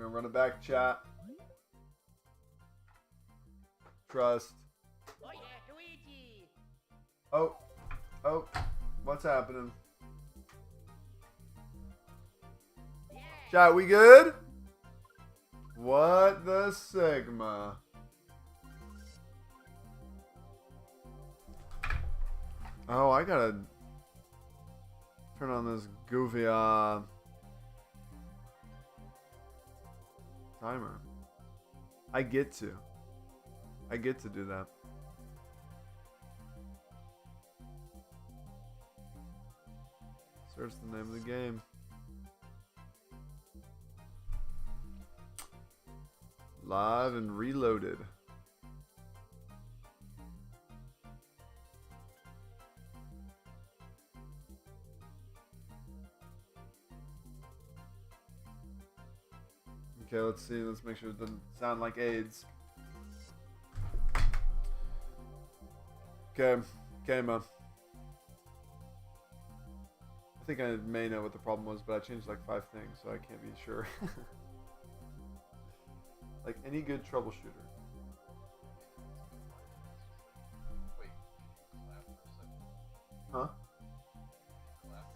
gonna run it back, chat. Trust. Oh yeah, Luigi. Oh, oh, what's happening? Yeah. Chat, we good? What the Sigma? Oh, I gotta turn on this goofy timer. I get to do that. Search the name of the game. Live and reloaded. Okay, let's see. Let's make sure it doesn't sound like AIDS. Okay, man. I think I may know what the problem was, but I changed like 5 things, so I can't be sure. Like any good troubleshooter. Wait, clap for a second. Huh? Clap.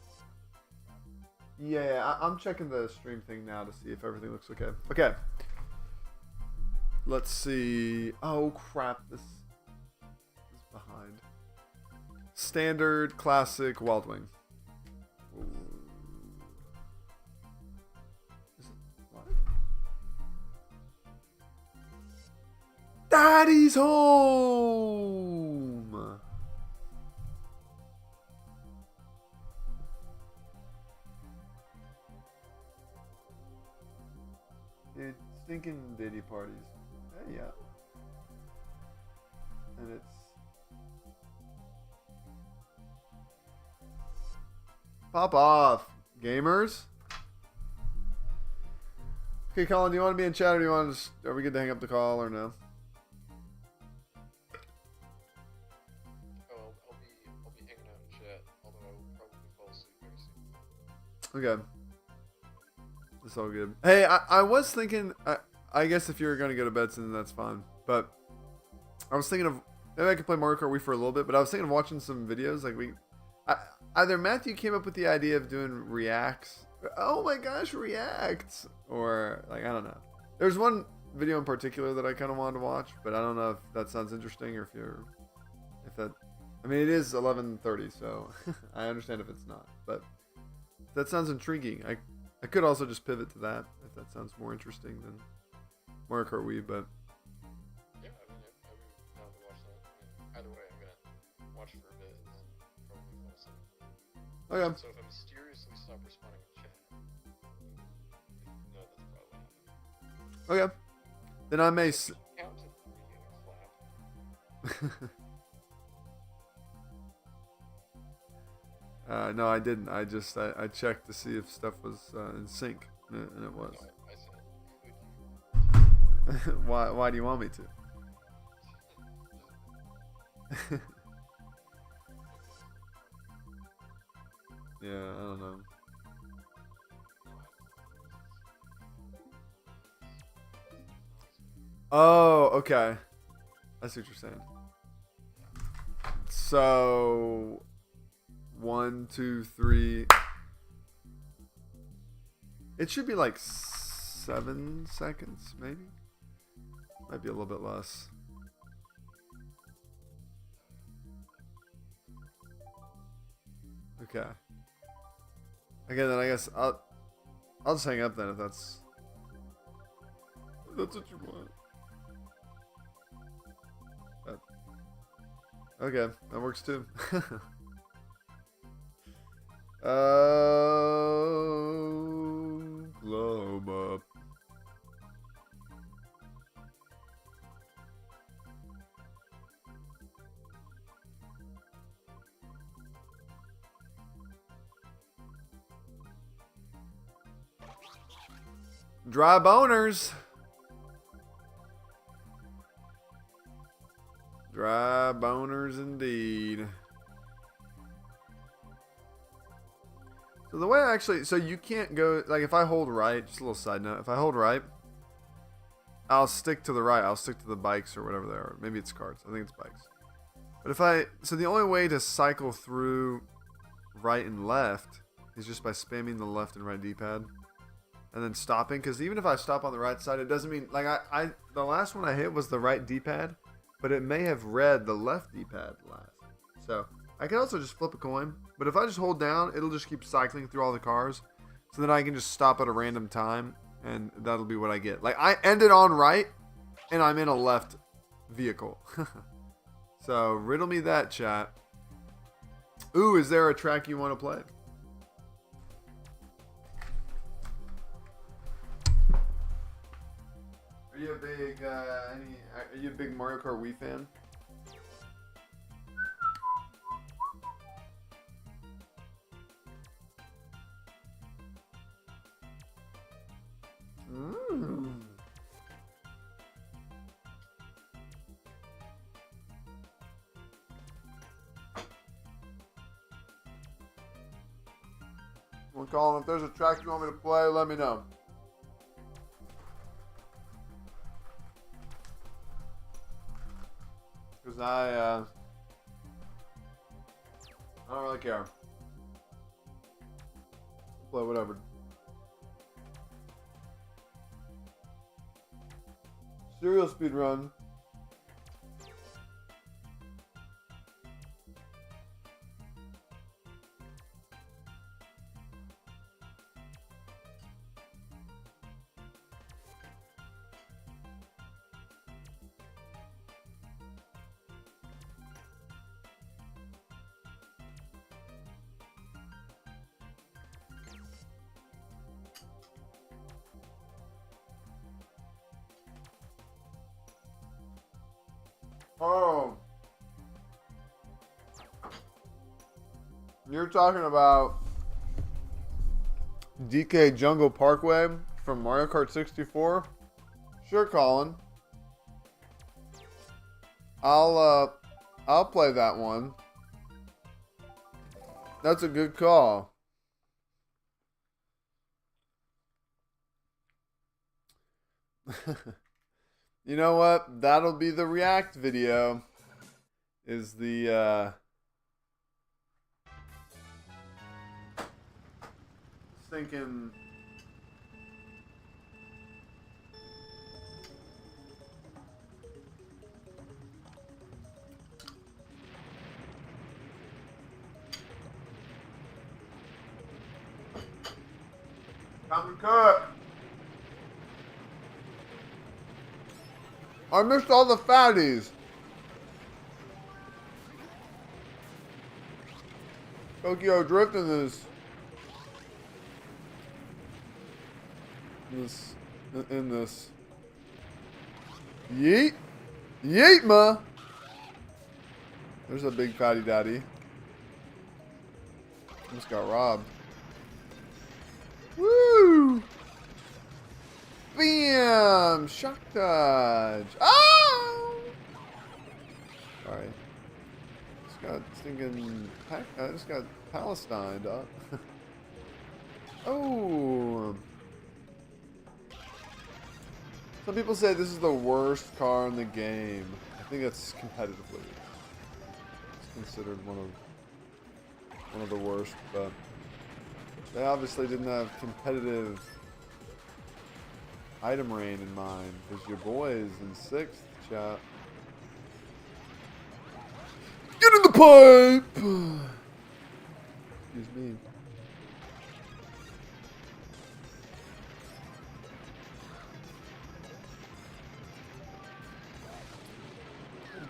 Yeah, I'm checking the stream thing now to see if everything looks okay. Okay. Let's see. Oh crap, this is behind. Standard, classic, Wild Wing. Ooh. Is it live? Daddy's home! Dude, stinking Diddy parties. Yeah. And it's... Pop off, gamers. Okay, Colin, do you want to be in chat or do you want to just... Are we good to hang up the call or no? Oh, I'll be hanging out in chat, although I will probably fall asleep very soon. Okay. It's all good. Hey, I was thinking... I guess if you're going to go to bed soon, that's fine. But I was thinking of... Maybe I could play Mario Kart Wii for a little bit, but I was thinking of watching some videos. Like either Matthew came up with the idea of doing reacts. Oh my gosh, reacts! Or, like, I don't know. There's one video in particular that I kind of wanted to watch, but I don't know if that sounds interesting or if that... I mean, it is 11:30, so I understand if it's not. But that sounds intriguing. I could also just pivot to that if that sounds more interesting than Mario Kart Wii, but... Yeah, I mean, I would down to watch that. I mean, either way, I'm gonna watch for a bit and then probably fall asleep. Okay. So if I mysteriously stop responding in chat, no, that's probably what happened. Okay. Then I may... Count to 3 and clap. no, I didn't. I just... I checked to see if stuff was in sync, and it was. No, I said, could you? Why do you want me to? Yeah, I don't know. Oh, okay. I see what you're saying. So 1, 2, 3. It should be like 7 seconds, maybe. Might be a little bit less. Okay. Okay, then I guess I'll just hang up then if that's what you want. Okay, that works too. Globe up. Dry boners. Dry boners indeed. So the way I actually, so you can't go, like if I hold right, just a little side note, if I hold right, I'll stick to the right. I'll stick to the bikes or whatever they are. Maybe it's carts. I think it's bikes. But if I, so the only way to cycle through right and left is just by spamming the left and right D-pad. And then stopping, because even if I stop on the right side, it doesn't mean, like the last one I hit was the right D-pad, but it may have read the left D-pad last. So I can also just flip a coin, but if I just hold down, it'll just keep cycling through all the cars. So then I can just stop at a random time, and that'll be what I get. Like I ended on right, and I'm in a left vehicle. So riddle me that, chat. Ooh, is there a track you want to play? Are you a big are you a big Mario Kart Wii fan? Well, Colin, if there's a track you want me to play, let me know. Because I don't really care. Play whatever. Serial speedrun. Oh. You're talking about DK Jungle Parkway from Mario Kart 64? Sure, Colin. I'll play that one. That's a good call. You know what? That'll be the react video. Is the thinking come to cook. I missed all the fatties. Tokyo Drift in this. In this. Yeet. Yeet, ma. There's a big fatty daddy. Almost got robbed. Woo! Bam! Shock dodge. Oh! Sorry. Just got stinking. I just got Palestine, dog. Oh. Some people say this is the worst car in the game. I think that's competitively. It's considered one of the worst, but they obviously didn't have competitive item rain in mind, because your boy is in 6th, chat. Get in the pipe! Excuse me.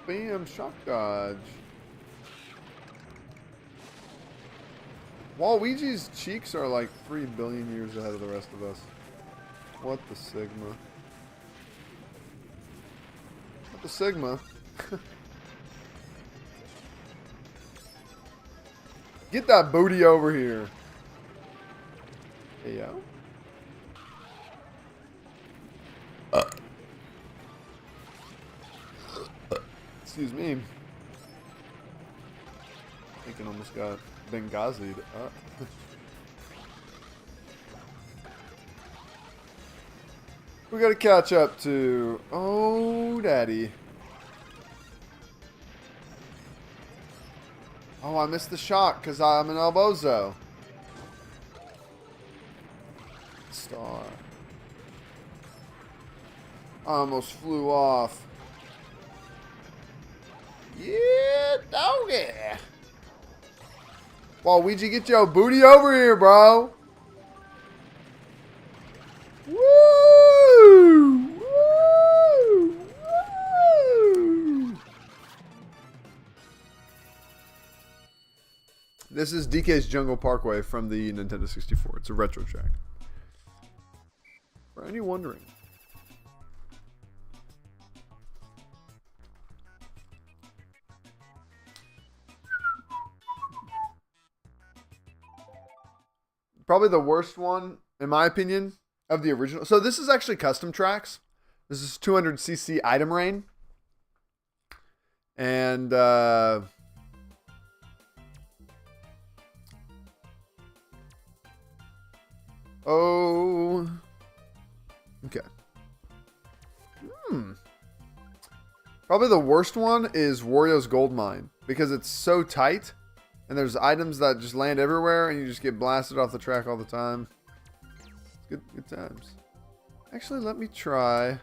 Bam, shock dodge. Waluigi's cheeks are like 3 billion years ahead of the rest of us. What the Sigma? What the Sigma? Get that booty over here. Hey, yo. Excuse me. Thinking almost got Benghazi'd. We gotta catch up to... Oh, daddy. Oh, I missed the shot because I'm an elbozo. Star. I almost flew off. Yeah, doggy. Waluigi, get your booty over here, bro. Woo! Woo! Woo! This is DK's Jungle Parkway from the Nintendo 64. It's a retro track. For any wondering. Probably the worst one, in my opinion, of the original. So this is actually custom tracks. This is 200cc item rain. And oh, okay. Probably the worst one is Wario's Gold Mine because it's so tight. And there's items that just land everywhere, and you just get blasted off the track all the time. It's good times. Actually, let me try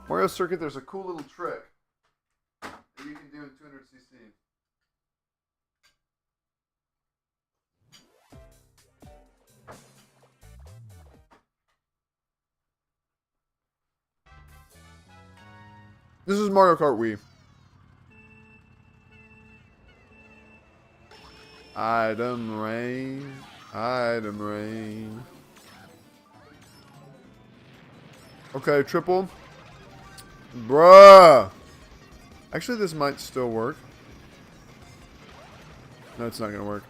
Mario Circuit. There's a cool little trick that you can do in 200cc. This is Mario Kart Wii. Item rain. Item rain. Okay, triple. Bruh. Actually, this might still work. No, it's not going to work.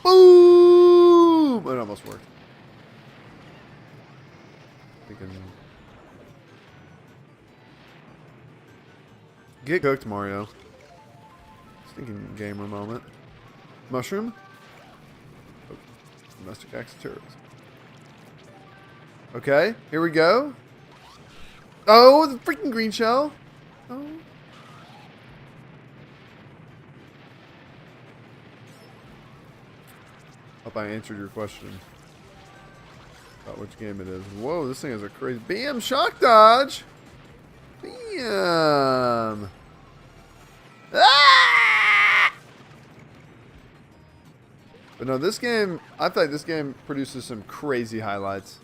Boom! It almost worked. We can... Get cooked, Mario. Stinking gamer moment. Mushroom. Oh, domestic acts of terrorism. Okay, here we go. Oh, the freaking green shell. Oh. Hope I answered your question about which game it is. Whoa, this thing is a crazy... Bam! Shock dodge! Bam! Ah! But no, this game... I thought this game produces some crazy highlights.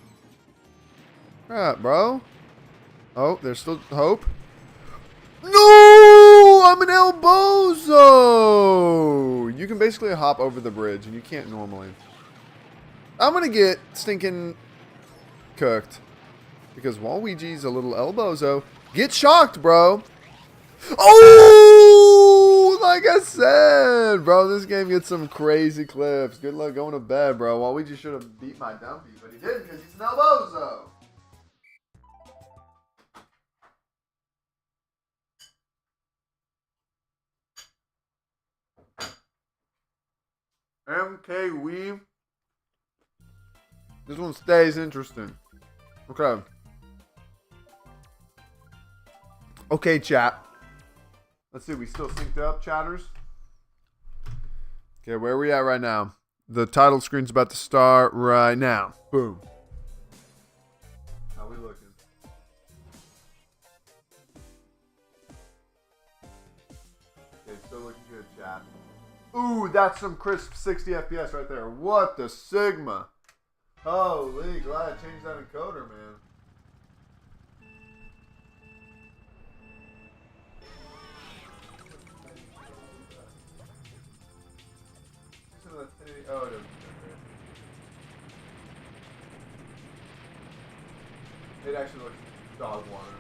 Alright, bro. Oh, there's still hope. No! I'm an elbozo! You can basically hop over the bridge, and you can't normally. I'm gonna get stinking cooked. Because Waluigi's a little elbozo. Get shocked, bro! Oh! Like I said, bro, this game gets some crazy clips. Good luck going to bed, bro. Waluigi should have beat my dumpy, but he didn't because he's an elbozo. MK Wii. This one stays interesting. Okay. Okay, chat. Let's see. We still synced up, chatters? Okay, where are we at right now? The title screen's about to start right now. Boom. How we looking? Okay, still looking good, chat. Ooh, that's some crisp 60 FPS right there. What the Sigma? Holy, glad I changed that encoder, man. Oh, it doesn't. It actually looks dog water.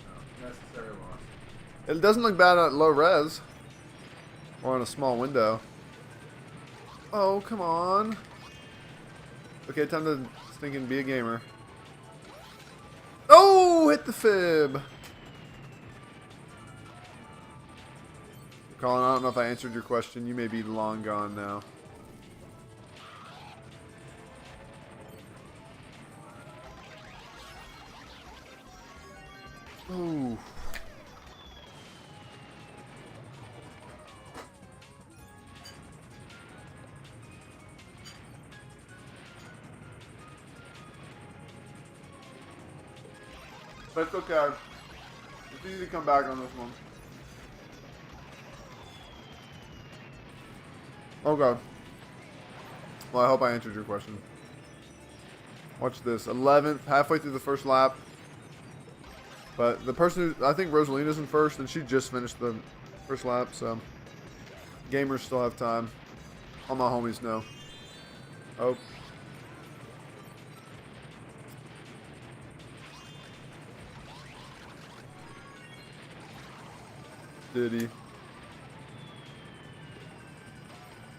No, necessary loss. It doesn't look bad at low res. Or on a small window. Oh, come on. Okay, time to stinking be a gamer. Oh, hit the fib. Colin, I don't know if I answered your question. You may be long gone now. Ooh. But it's okay. It's easy to come back on this one. Okay. Well, I hope I answered your question. Watch this. 11th, halfway through the first lap. But the person who, I think Rosalina's in first, and she just finished the first lap, so gamers still have time. All my homies know. Oh. Did he?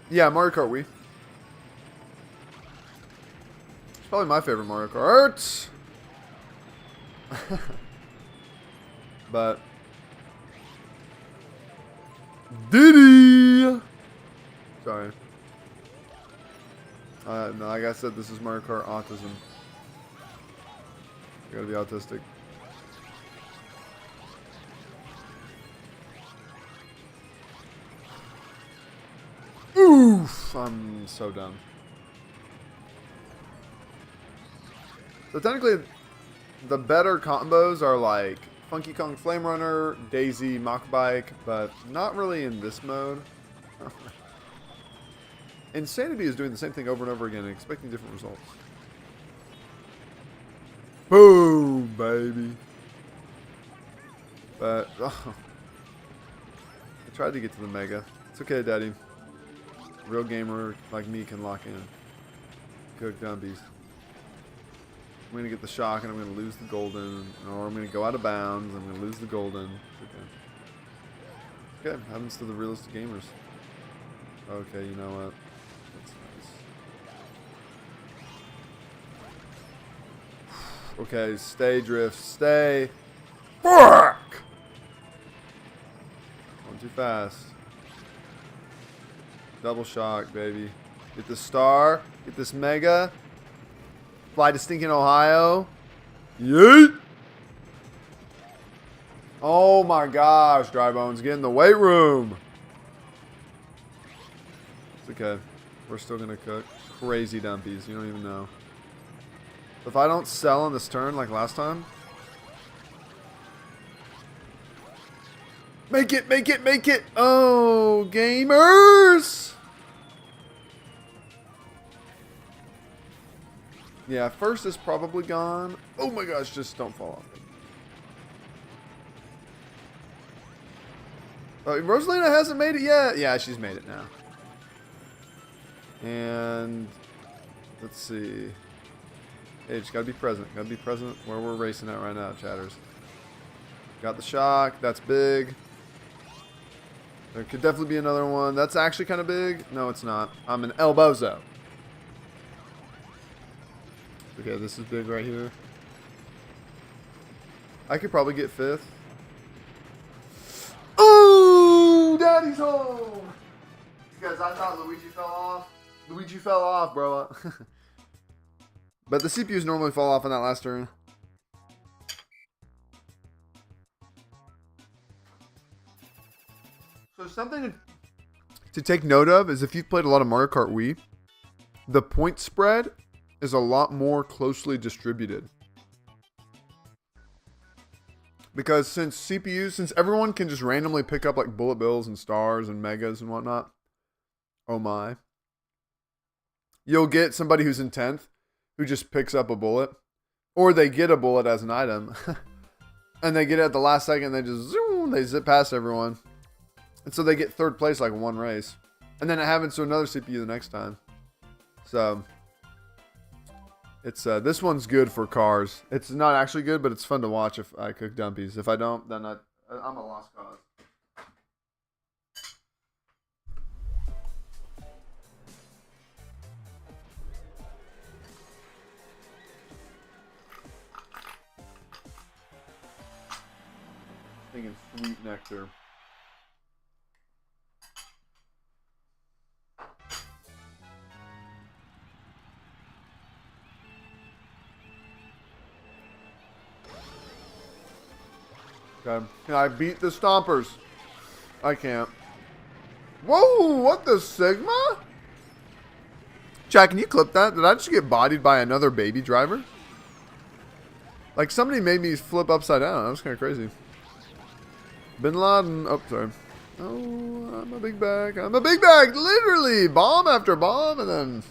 Yeah, Mario Kart Wii. It's probably my favorite Mario Kart. But Diddy. Sorry. No, like I said, this is Mario Kart autism. I gotta be autistic. Oof! I'm so done. So technically, the better combos are like Funky Kong Flame Runner, Daisy Mach Bike, but not really in this mode. Insanity is doing the same thing over and over again and expecting different results. Boom, baby. But, oh, I tried to get to the Mega. It's okay, Daddy. Real gamer like me can lock in. Cook dumpies. I'm going to get the shock and I'm going to lose the golden. Or I'm going to go out of bounds. I'm going to lose the golden. Okay. Okay, happens to the realistic gamers. Okay, you know what? That's nice. Okay, stay drift. Stay. Fuck! Going too fast. Double shock, baby. Get the star. Get this mega. Fly to stinking Ohio. Yeet! Oh my gosh, Dry Bones. Get in the weight room. It's okay. We're still going to cook. Crazy dumpies. You don't even know. If I don't sell on this turn like last time. Make it, make it, make it. Oh, gamers. Yeah, first is probably gone. Oh my gosh, just don't fall off. Rosalina hasn't made it yet. Yeah, she's made it now. And let's see. Hey, just gotta be present. Gotta be present where we're racing at right now, chatters. Got the shock. That's big. There could definitely be another one. That's actually kind of big. No, it's not. I'm an elbozo. Okay, this is big right here. I could probably get fifth. Ooh, Daddy's home. Because I thought Luigi fell off. Luigi fell off, bro. But the CPUs normally fall off on that last turn. So something to take note of is if you've played a lot of Mario Kart Wii, the point spread is a lot more closely distributed. Because since everyone can just randomly pick up like bullet bills and stars and megas and whatnot, oh my. You'll get somebody who's in 10th who just picks up a bullet. Or they get a bullet as an item. And they get it at the last second and they just zoom, they zip past everyone. And so they get third place like one race. And then it happens to another CPU the next time. So it's this one's good for cars. It's not actually good, but it's fun to watch if I cook dumpies. If I don't, then I'm a lost cause. Thinking sweet nectar. Okay. Can I beat the Stompers? I can't. Whoa, what the Sigma? Jack, can you clip that? Did I just get bodied by another baby driver? Like, somebody made me flip upside down. That was kind of crazy. Bin Laden. Oh, sorry. Oh, I'm a big bag. I'm a big bag. Literally. Bomb after bomb. And then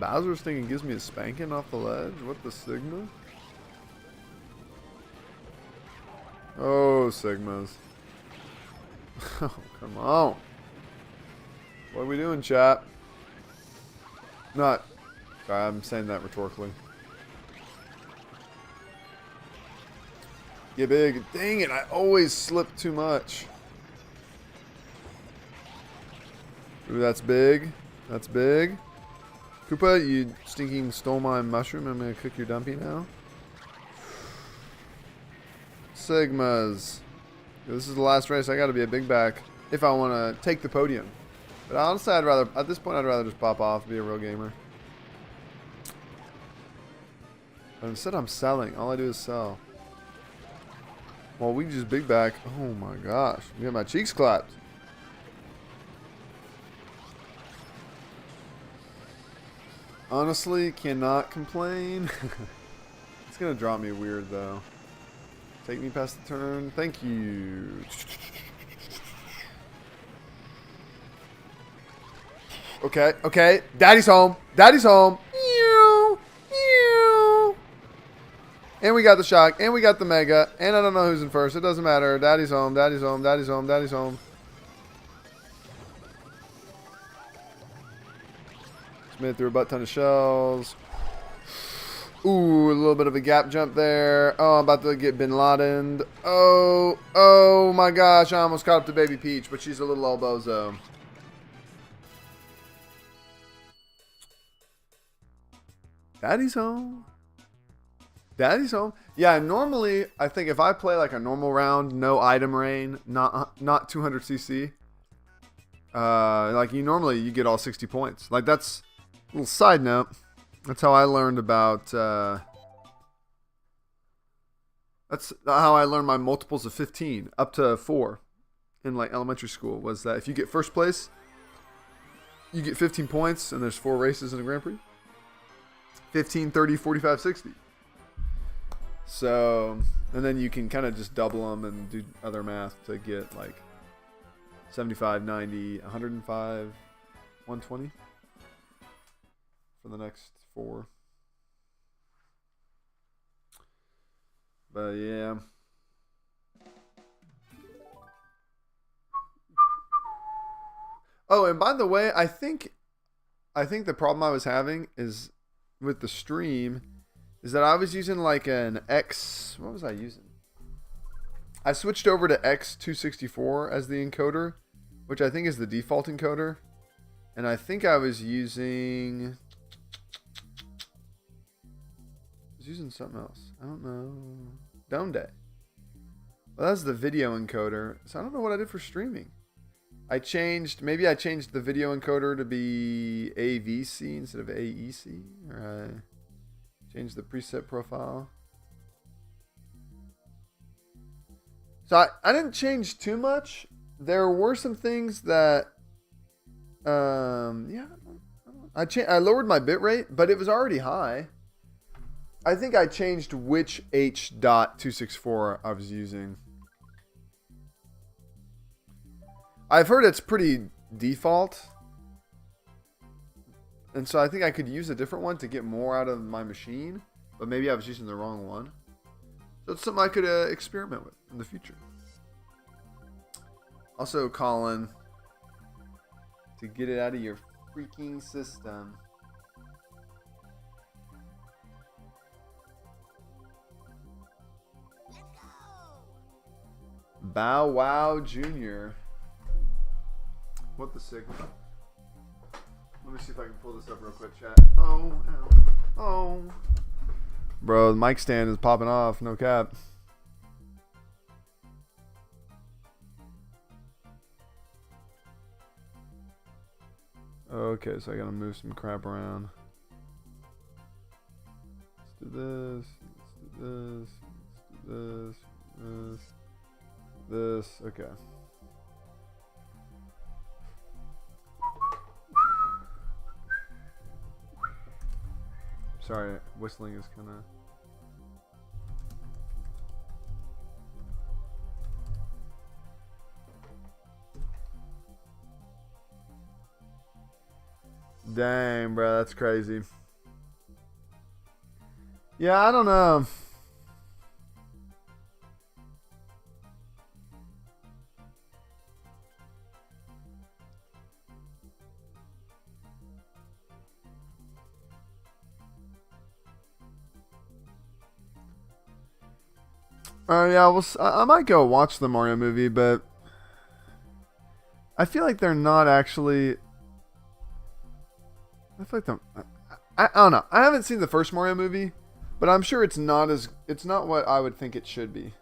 Bowser's thinking gives me a spanking off the ledge. What the Sigma? Oh, Sigmas. Oh, come on. What are we doing, chat? Not. Sorry, I'm saying that rhetorically. Get big. Dang it, I always slip too much. Ooh, that's big. That's big. Koopa, you stinking stole my mushroom. I'm going to cook your dumpy now. Sigmas. This is the last race. I got to be a big back if I want to take the podium. But honestly, I'd rather, at this point, I'd rather just pop off, be a real gamer. But instead, I'm selling. All I do is sell. Well, we can just big back. Oh my gosh. I got my cheeks clapped. Honestly, cannot complain. It's going to drop me weird, though. Take me past the turn. Thank you. Okay, okay. Daddy's home. Daddy's home. Ew, ew. And we got the shock. And we got the mega. And I don't know who's in first. It doesn't matter. Daddy's home. Daddy's home. Daddy's home. Daddy's home. Made through a butt ton of shells. Ooh, a little bit of a gap jump there. Oh, I'm about to get Bin Laden. Oh, oh my gosh. I almost caught up to Baby Peach, but she's a little old bozo. Daddy's home. Daddy's home. Yeah, normally, I think if I play like a normal round, no item rain, not 200cc, like you normally, you get all 60 points. Like that's a little side note. That's how I learned about, that's how I learned my multiples of 15 up to 4 in like elementary school, was that if you get first place, you get 15 points and there's 4 races in the Grand Prix. 15, 30, 45, 60. So, and then you can kind of just double them and do other math to get like 75, 90, 105, 120 for the next 4. But yeah. Oh, and by the way, I think the problem I was having is with the stream is that I was using like an X. What was I using? I switched over to X264 as the encoder, which I think is the default encoder. And I think I was using something else. I don't know. Donde. Well, that's the video encoder. So I don't know what I did for streaming. Maybe I changed the video encoder to be AVC instead of AEC. Or I changed the preset profile. So I didn't change too much. There were some things that, yeah, I lowered my bitrate, but it was already high. I think I changed which H.264 I was using. I've heard it's pretty default. And so I think I could use a different one to get more out of my machine. But maybe I was using the wrong one. So it's something I could experiment with in the future. Also, Colin, to get it out of your freaking system. Bow Wow Jr. What the Sigma? Let me see if I can pull this up real quick, chat. Oh, ow. Oh. Bro, the mic stand is popping off. No cap. Okay, so I gotta move some crap around. Let's do this. Let's do this. Let's do this. This. Okay. Sorry, whistling is kind of. Dang, bro, that's crazy. Yeah, I don't know. Yeah, I might go watch the Mario movie, but I feel like they're not actually. I feel like I don't know. I haven't seen the first Mario movie, but I'm sure it's not what I would think it should be.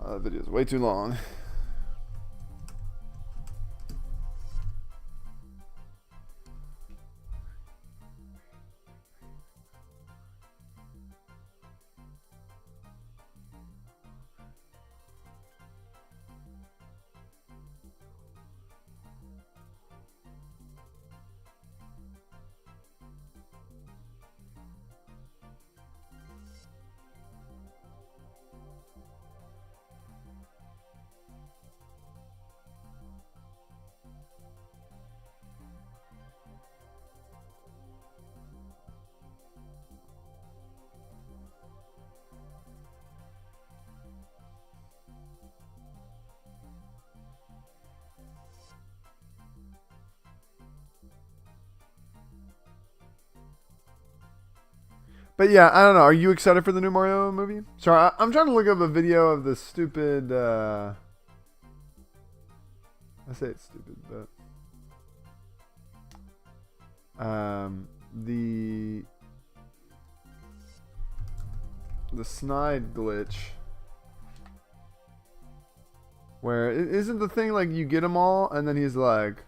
The video's way too long. But yeah, I don't know. Are you excited for the new Mario movie? Sorry, I'm trying to look up a video of the stupid. I say it's stupid, but the snide glitch, where isn't the thing like you get them all and then he's like,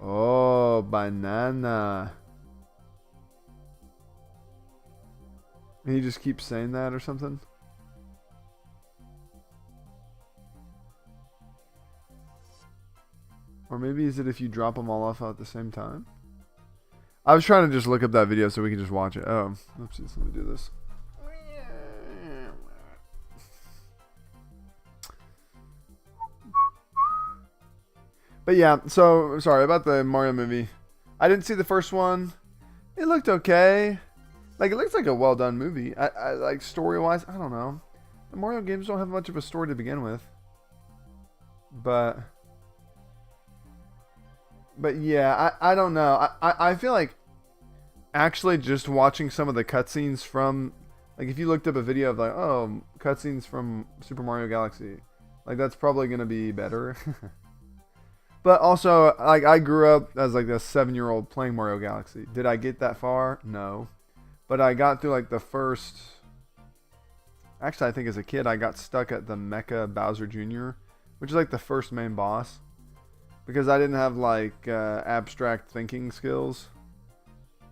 "Oh, banana." And he just keeps saying that or something. Or maybe is it if you drop them all off at the same time? I was trying to just look up that video so we can just watch it. Oh, oopsies, let me do this. But yeah, so sorry about the Mario movie. I didn't see the first one. It looked okay. Like, it looks like a well done movie. I like story wise. I don't know. The Mario games don't have much of a story to begin with. But yeah, I don't know. I feel like actually just watching some of the cutscenes from, like, if you looked up a video of like, oh, cutscenes from Super Mario Galaxy, like, that's probably gonna be better. But also, like, I grew up as like a 7-year-old playing Mario Galaxy. Did I get that far? No. But I got through like the first. Actually, I think as a kid, I got stuck at the Mecha Bowser Jr., which is like the first main boss, because I didn't have like abstract thinking skills,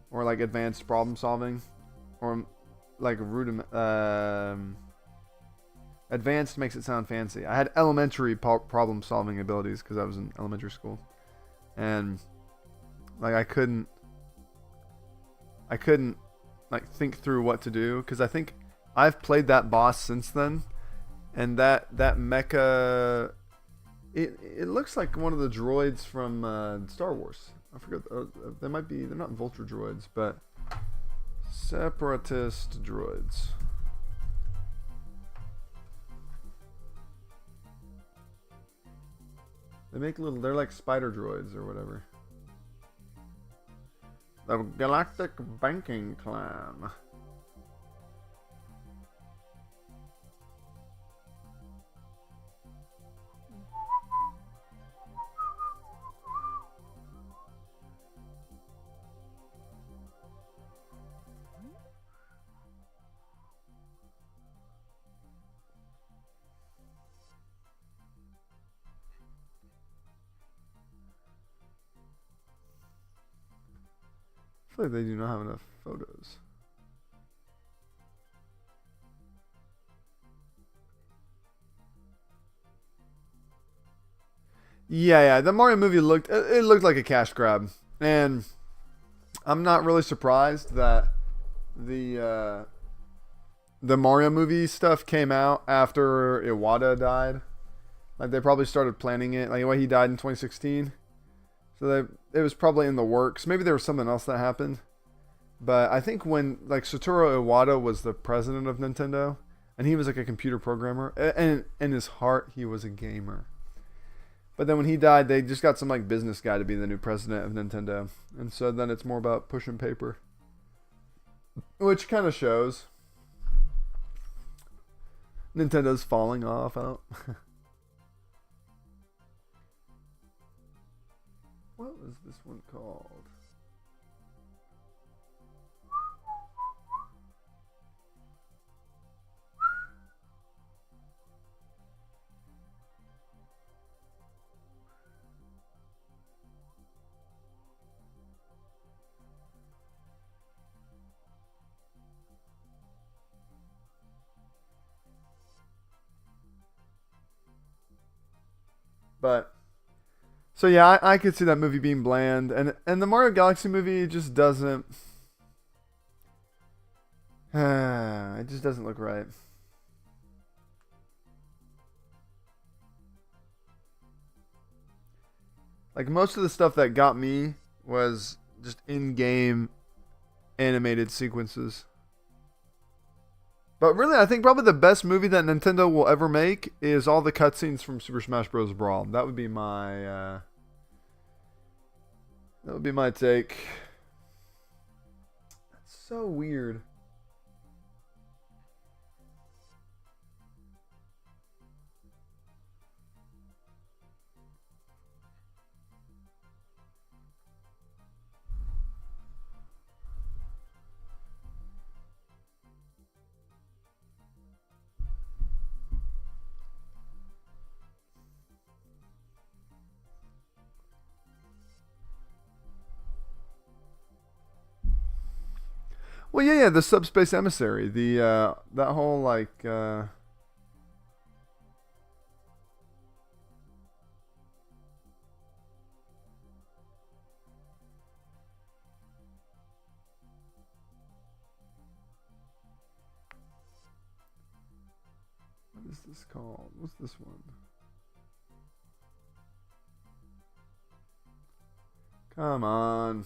or like advanced problem solving, or like rudiment. Advanced makes it sound fancy. I had elementary problem solving abilities because I was in elementary school, and like I couldn't like think through what to do, because I think I've played that boss since then, and that mecha, it looks like one of the droids from Star Wars. I forget. They might be. They're not Vulture droids, but Separatist droids. They make little. They're like spider droids or whatever. The Galactic Banking Clan. I feel like they do not have enough photos. Yeah. The Mario movie looked like a cash grab, and I'm not really surprised that the Mario movie stuff came out after Iwata died. Like they probably started planning it. Like he died in 2016, so it was probably in the works. Maybe there was something else that happened, but I think when like Satoru Iwata was the president of Nintendo, and he was like a computer programmer, and in his heart he was a gamer. But then when he died, they just got some like business guy to be the new president of Nintendo, and so then it's more about pushing paper, which kind of shows. Nintendo's falling off. I don't. What was this one called? But so yeah, I could see that movie being bland, and the Mario Galaxy movie just doesn't. It just doesn't look right. Like most of the stuff that got me was just in-game animated sequences. But really, I think probably the best movie that Nintendo will ever make is all the cutscenes from Super Smash Bros. Brawl. That would be my take. That's so weird. Well, yeah, the Subspace Emissary, that whole like what is this called? What's this one? Come on.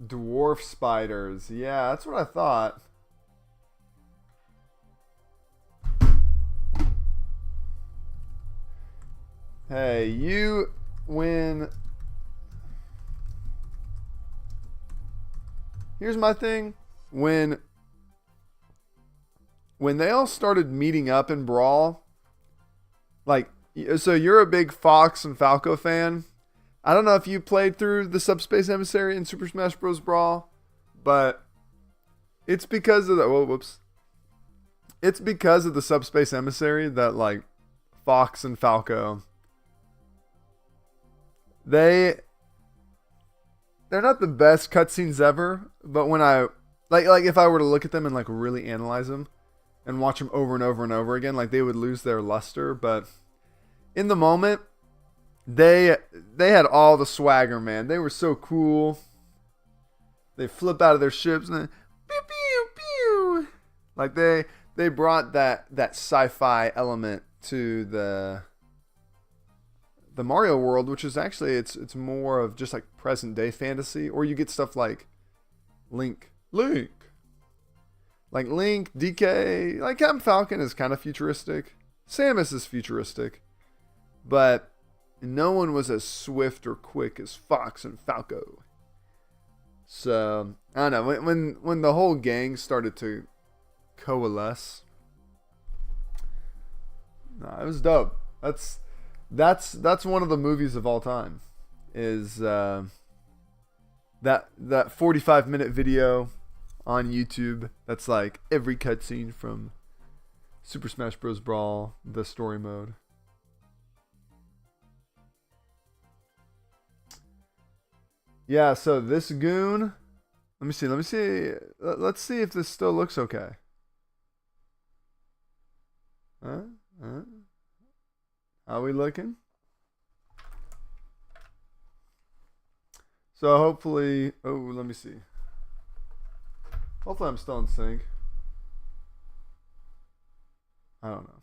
Dwarf spiders. Yeah, that's what I thought. Hey, you win. Here's my thing. When they all started meeting up in Brawl, like, so you're a big Fox and Falco fan. I don't know if you played through the Subspace Emissary in Super Smash Bros. Brawl, but it's because of the It's because of the Subspace Emissary that like Fox and Falco, they're not the best cutscenes ever, but when I like if I were to look at them and like really analyze them and watch them over and over and over again, like they would lose their luster. But in the moment, they had all the swagger, man. They were so cool. They flip out of their ships and then pew pew pew. Like they brought that sci-fi element to the Mario world, which is actually it's more of just like present day fantasy, or you get stuff like Link, like Link, DK, like Captain Falcon is kind of futuristic. Samus is futuristic, but no one was as swift or quick as Fox and Falco. So I don't know, when the whole gang started to coalesce, it was dope. That's one of the movies of all time. Is that 45-minute video on YouTube that's like every cutscene from Super Smash Bros. Brawl, the story mode. Yeah, so this goon. Let me see. Let's see if this still looks okay. Huh? How we looking? So hopefully, let me see. Hopefully I'm still in sync. I don't know.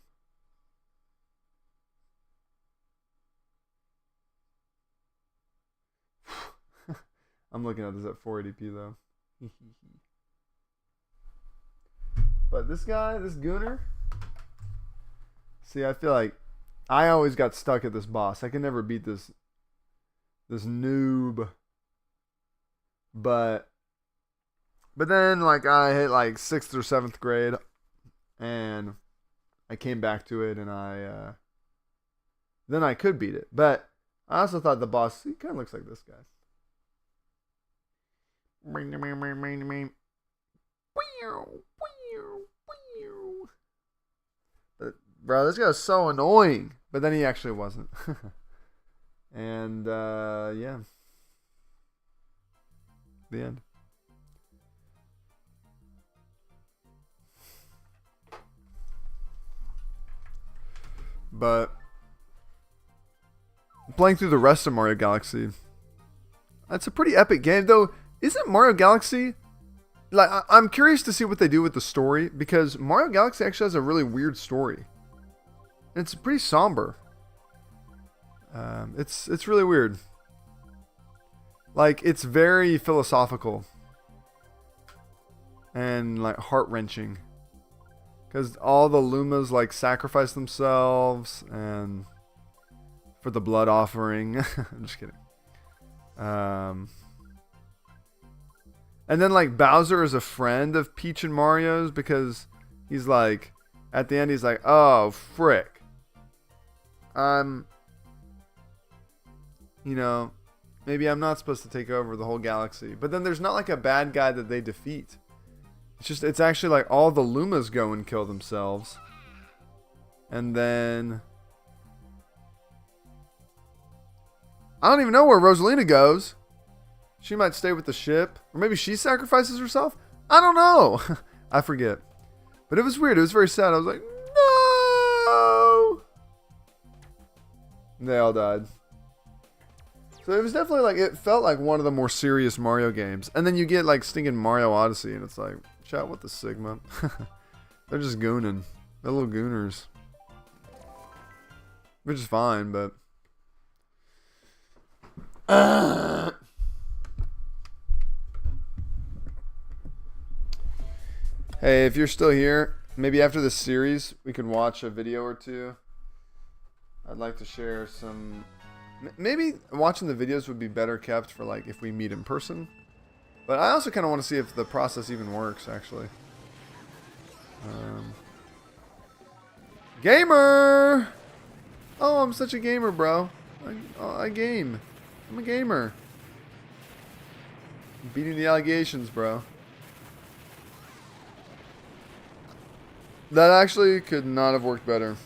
I'm looking at this at 480p though. But this guy, this gooner. See, I feel like I always got stuck at this boss. I can never beat this noob. But then like I hit like 6th or 7th grade and I came back to it and then I could beat it. But I also thought the boss, he kind of looks like this guy. But, bro, this guy's so annoying. But then he actually wasn't. And yeah. The end. But playing through the rest of Mario Galaxy, that's a pretty epic game, though. Isn't Mario Galaxy, like, I'm curious to see what they do with the story, because Mario Galaxy actually has a really weird story. And it's pretty somber. It's really weird. Like, it's very philosophical and like heart-wrenching, because all the Lumas like sacrifice themselves and for the blood offering. I'm just kidding. And then like Bowser is a friend of Peach and Mario's, because he's like, at the end he's like, oh frick, you know, maybe I'm not supposed to take over the whole galaxy. But then there's not like a bad guy that they defeat. It's actually like all the Lumas go and kill themselves. And then I don't even know where Rosalina goes. She might stay with the ship. Or maybe she sacrifices herself. I don't know. I forget. But it was weird. It was very sad. I was like, no. And they all died. So it was definitely like, it felt like one of the more serious Mario games. And then you get like stinking Mario Odyssey, and it's like, chat, what the Sigma? They're just gooning. They're little gooners. Which is fine, but hey, if you're still here, maybe after this series we could watch a video or two. I'd like to share some. Maybe watching the videos would be better kept for like if we meet in person. But I also kind of want to see if the process even works, actually. Gamer! Oh, I'm such a gamer, bro. I game. I'm a gamer. I'm beating the allegations, bro. That actually could not have worked better.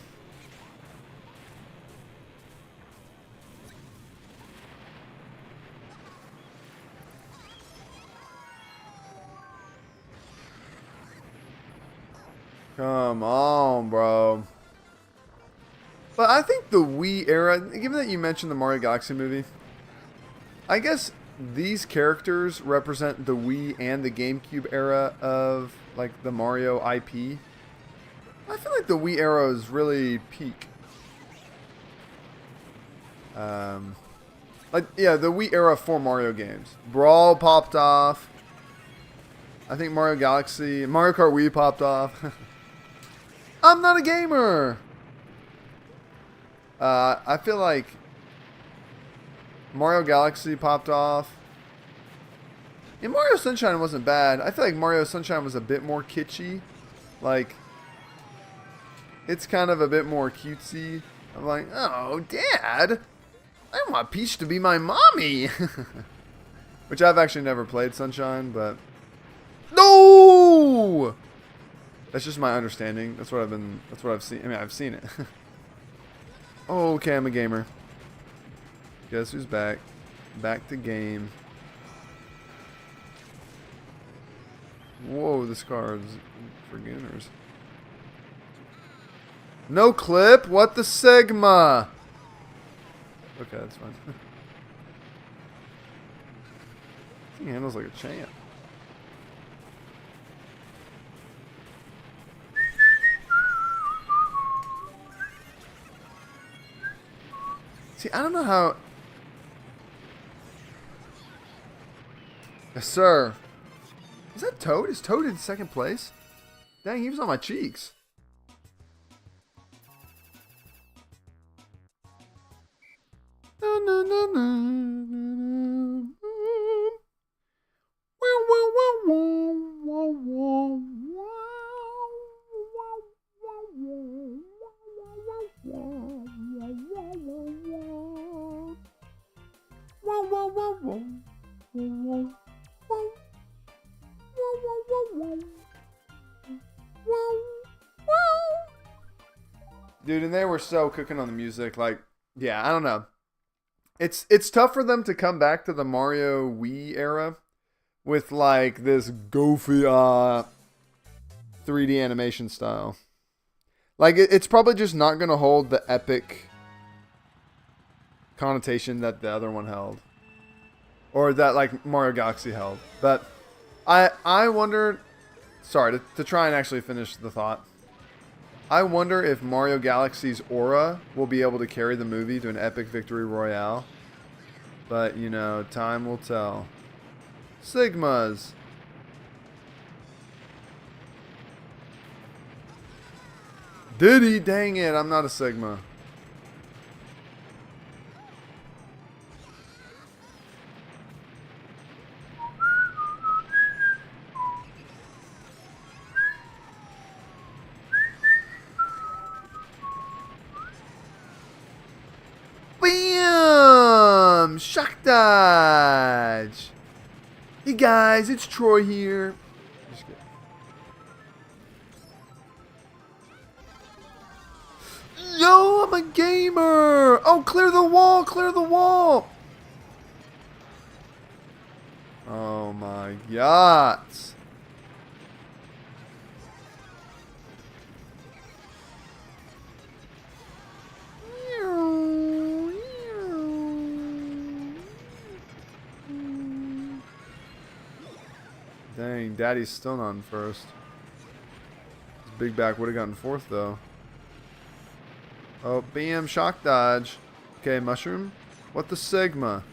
Come on, bro. But I think the Wii era, given that you mentioned the Mario Galaxy movie, I guess these characters represent the Wii and the GameCube era of like the Mario IP. I feel like the Wii era is really peak. Like, yeah, the Wii era for Mario games. Brawl popped off. I think Mario Galaxy, Mario Kart Wii popped off. I'm not a gamer. I feel like Mario Galaxy popped off. And Mario Sunshine wasn't bad. I feel like Mario Sunshine was a bit more kitschy. Like, it's kind of a bit more cutesy. I'm like, oh, Dad, I want Peach to be my mommy. Which I've actually never played Sunshine, but no. That's just my understanding. That's what I've seen. I mean, I've seen it. Oh, okay, I'm a gamer. Guess who's back? Back to game. Whoa, this card's for gooners. No clip? What the Sigma? Okay, that's fine. He handles like a champ. See, I don't know how... Yes, sir. Is that Toad? Is Toad in second place? Dang, he was on my cheeks. Dude, and they were so cooking on the music. Like, yeah, I don't know. It's tough for them to come back to the Mario Wii era with like this goofy 3D animation style. Like, it's probably just not going to hold the epic connotation that the other one held. Or that, like, Mario Galaxy held. But I wonder... Sorry, to try and actually finish the thought. I wonder if Mario Galaxy's aura will be able to carry the movie to an epic victory royale. But, you know, time will tell. Sigmas. Diddy, dang it, I'm not a Sigma. Bam! Shock dodge! Hey guys, it's Troy here. Just kidding. Yo, I'm a gamer! Oh, clear the wall! Clear the wall! Oh my god. Dang, Daddy's still not in first. His big back would have gotten fourth, though. Oh, bam, shock dodge. Okay, mushroom. What the Sigma?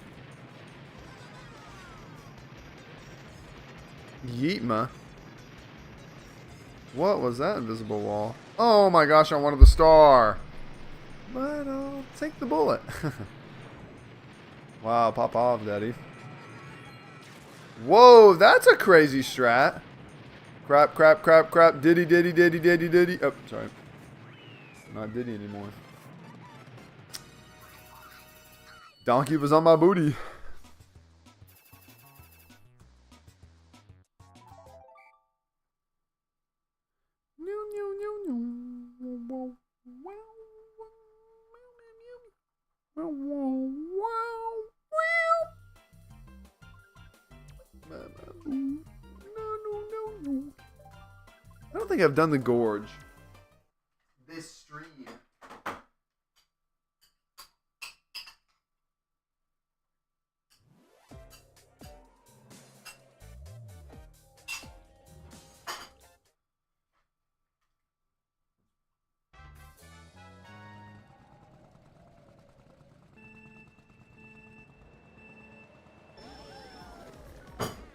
Yeetma. What was that invisible wall? Oh my gosh, I wanted the star. But I'll take the bullet. Wow, pop off, Daddy. Whoa, that's a crazy strat. Crap, crap, crap, crap. Diddy, diddy, diddy, diddy, diddy. Oh, sorry. Not Diddy anymore. Donkey was on my booty. I don't think I've done the gorge this stream.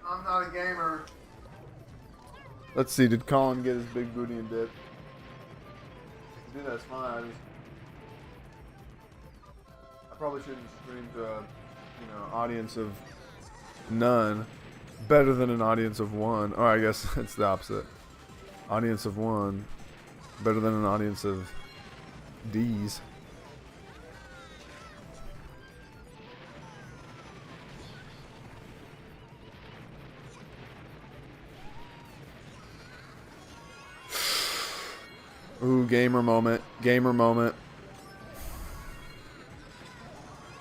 I'm not a gamer. Let's see, did Colin get his big booty and dip? Dude, that's fine. I probably shouldn't stream to a, audience of none. Better than an audience of one. Or I guess it's the opposite. Audience of one. Better than an audience of D's. Ooh, gamer moment. Gamer moment.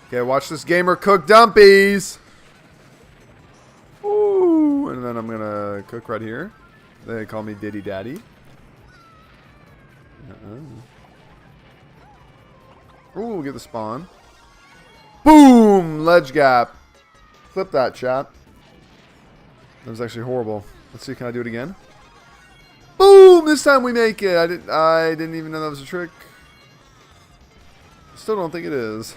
Okay, watch this gamer cook dumpies. Ooh, and then I'm gonna cook right here. They call me Diddy Daddy. Ooh, get the spawn. Boom! Ledge gap. Flip that, chat. That was actually horrible. Let's see, can I do it again? Boom! This time we make it. I didn't even know that was a trick. Still don't think it is.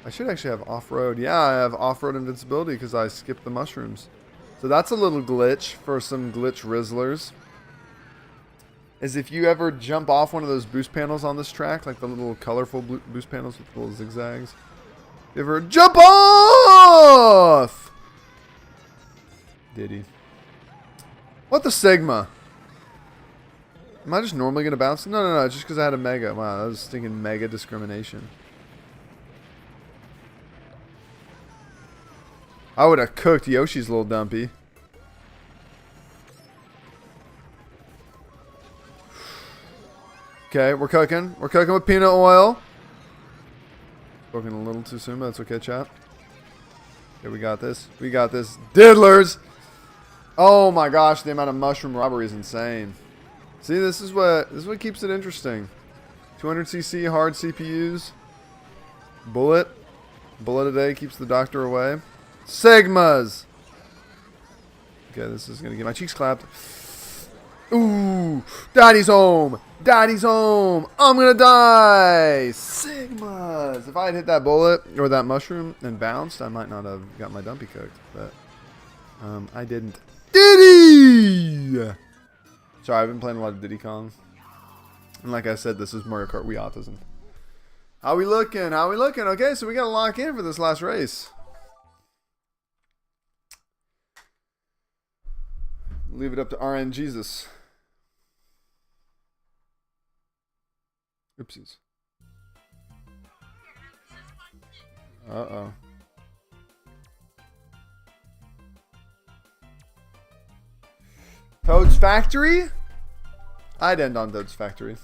I should actually have off-road. Yeah, I have off-road invincibility because I skipped the mushrooms. So that's a little glitch for some glitch rizzlers. Is if you ever jump off one of those boost panels on this track, like the little colorful boost panels with little zigzags. You ever jump off! Diddy. What the Sigma? Am I just normally going to bounce? No, just because I had a mega. Wow, that was thinking mega discrimination. I would have cooked Yoshi's little dumpy. Okay, we're cooking. We're cooking with peanut oil. Spoken a little too soon, but that's okay, chat. Okay, we got this. We got this. Diddlers! Oh my gosh, the amount of mushroom robbery is insane. See, this is what keeps it interesting. 200cc hard CPUs. Bullet a day keeps the doctor away. Sigmas! Okay, this is going to get my cheeks clapped. Ooh! Daddy's home! Daddy's home! I'm going to die! Sigmas! If I had hit that bullet or that mushroom and bounced, I might not have got my dumpy cooked. But I didn't. Diddy! Sorry, I've been playing a lot of Diddy Kong. And like I said, this is Mario Kart Wii autism. How we looking? How we looking? Okay, so we got to lock in for this last race. Leave it up to RN Jesus. Oopsies. Uh-oh. Toad's Factory? I'd end on Toad's Factory.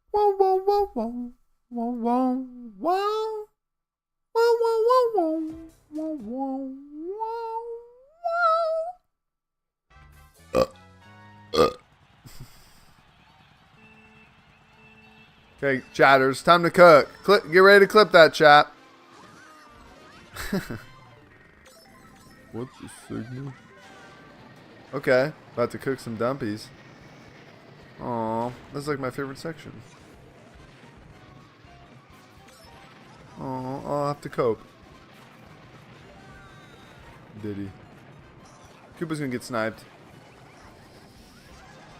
Whoa, whoa, whoa, whoa. Whoa, whoa, whoa. Whoa, whoa, whoa, whoa. Whoa, whoa, whoa, whoa. Okay, chatters, time to cook. Get ready to clip that, chat. What's the signal? Okay, about to cook some dumpies. Aw, that's like my favorite section. Aw, I'll have to cope. Diddy. Koopa's gonna get sniped.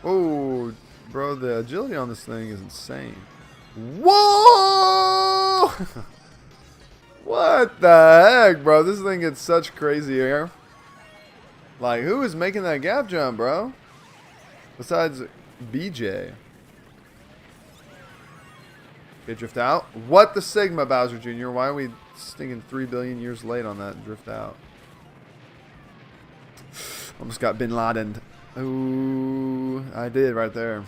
Oh, bro, the agility on this thing is insane. Whoa! What the heck, bro? This thing gets such crazy air. Like, who is making that gap jump, bro? Besides BJ. Okay, drift out. What the Sigma, Bowser Jr.? Why are we stinking 3 billion years late on that drift out? Almost got Bin Laden. Ooh, I did right there.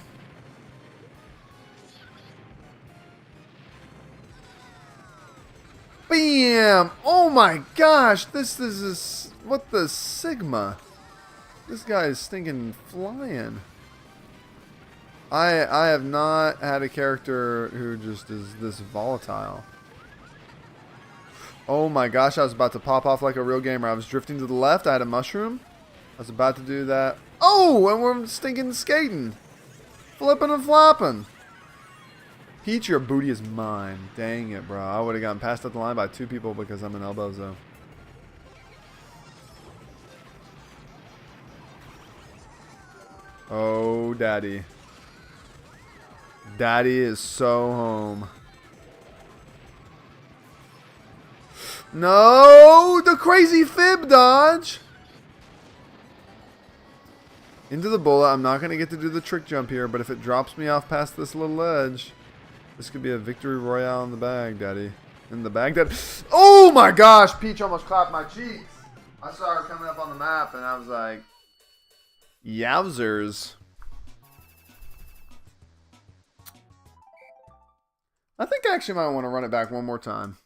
Bam! Oh my gosh, this is what the Sigma? This guy is stinking flying. I have not had a character who just is this volatile. Oh my gosh, I was about to pop off like a real gamer. I was drifting to the left, I had a mushroom. I was about to do that. Oh, and we're stinking skating. Flipping and flopping. Peach, your booty is mine. Dang it, bro. I would have gotten passed up the line by 2 people because I'm an elbow zone. Oh, daddy. Daddy is so home. No! The crazy fib dodge! Into the bullet. I'm not going to get to do the trick jump here, but if it drops me off past this little edge, this could be a victory royale in the bag, daddy. In the bag, daddy. Oh my gosh! Peach almost clapped my cheeks. I saw her coming up on the map, and I was like, yowzers. I think I actually might want to run it back one more time.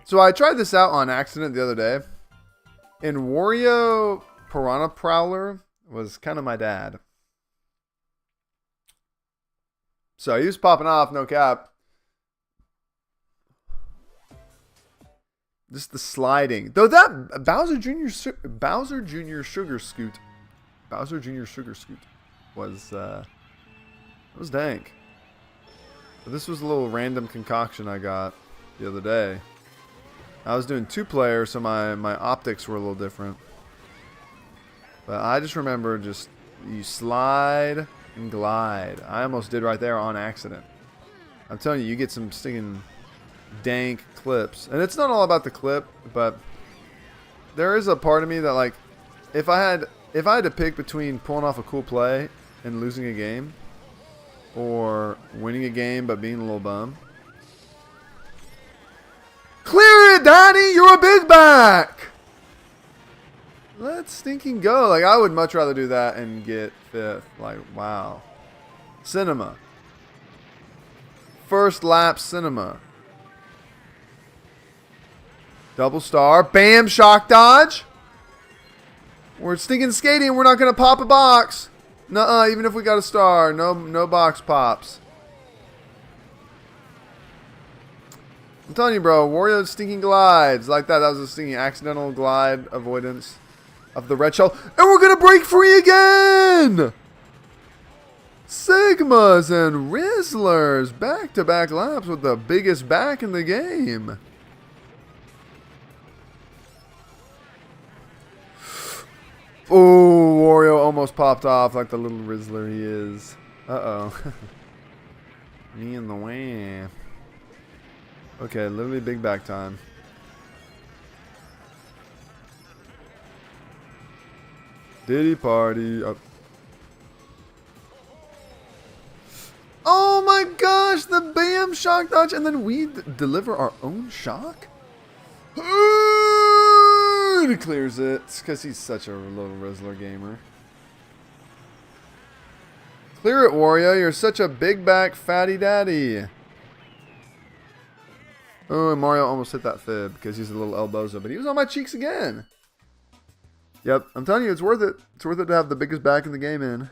So I tried this out on accident the other day, and Wario Piranha Prowler was kind of my dad. So he was popping off, no cap. Just the sliding. Though that Bowser Jr. Sugarscoot was dank. But this was a little random concoction I got the other day. I was doing 2-player, so my optics were a little different. But I just remember you slide and glide. I almost did right there on accident. I'm telling you, you get some stinking dank clips. And it's not all about the clip, but there is a part of me that, like, if I had to pick between pulling off a cool play and losing a game, or winning a game but being a little bum. Clear it, Daddy! You're a big back! Let's stinking go. Like, I would much rather do that and get 5th. Like, wow. Cinema. First lap cinema. Double star. Bam! Shock dodge. We're stinking skating. We're not going to pop a box. Nuh-uh. Even if we got a star. No box pops. I'm telling you, bro. Wario stinking glides. Like that. That was a stinking accidental glide avoidance of the red shell. And we're going to break free again! Sigmas and Rizzlers. Back-to-back laps with the biggest back in the game. Oh, Wario almost popped off like the little Rizzler he is. Uh-oh. Me in the way. Okay, literally big back time. Diddy party. Oh my gosh, the Bam shock dodge, and then we deliver our own shock? He clears it. It's because he's such a little Rizzler gamer. Clear it, Wario. You're such a big back fatty daddy. Oh, and Mario almost hit that fib because he's a little elbozo, but he was on my cheeks again. Yep, I'm telling you, it's worth it. It's worth it to have the biggest back in the game in.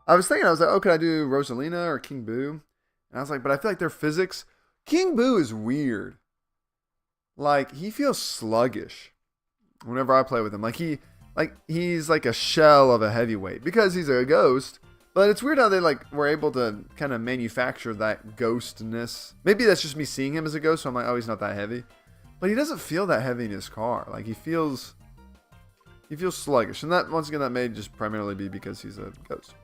I was like, oh, could I do Rosalina or King Boo? And I was like, but I feel like their physics. King Boo is weird. Like, he feels sluggish whenever I play with him. He's like a shell of a heavyweight because he's a ghost. But it's weird how they were able to kind of manufacture that ghostness. Maybe that's just me seeing him as a ghost, so I'm like, oh, he's not that heavy. But he doesn't feel that heavy in his car. Like, he feels sluggish. And that, once again, that may just primarily be because he's a ghost.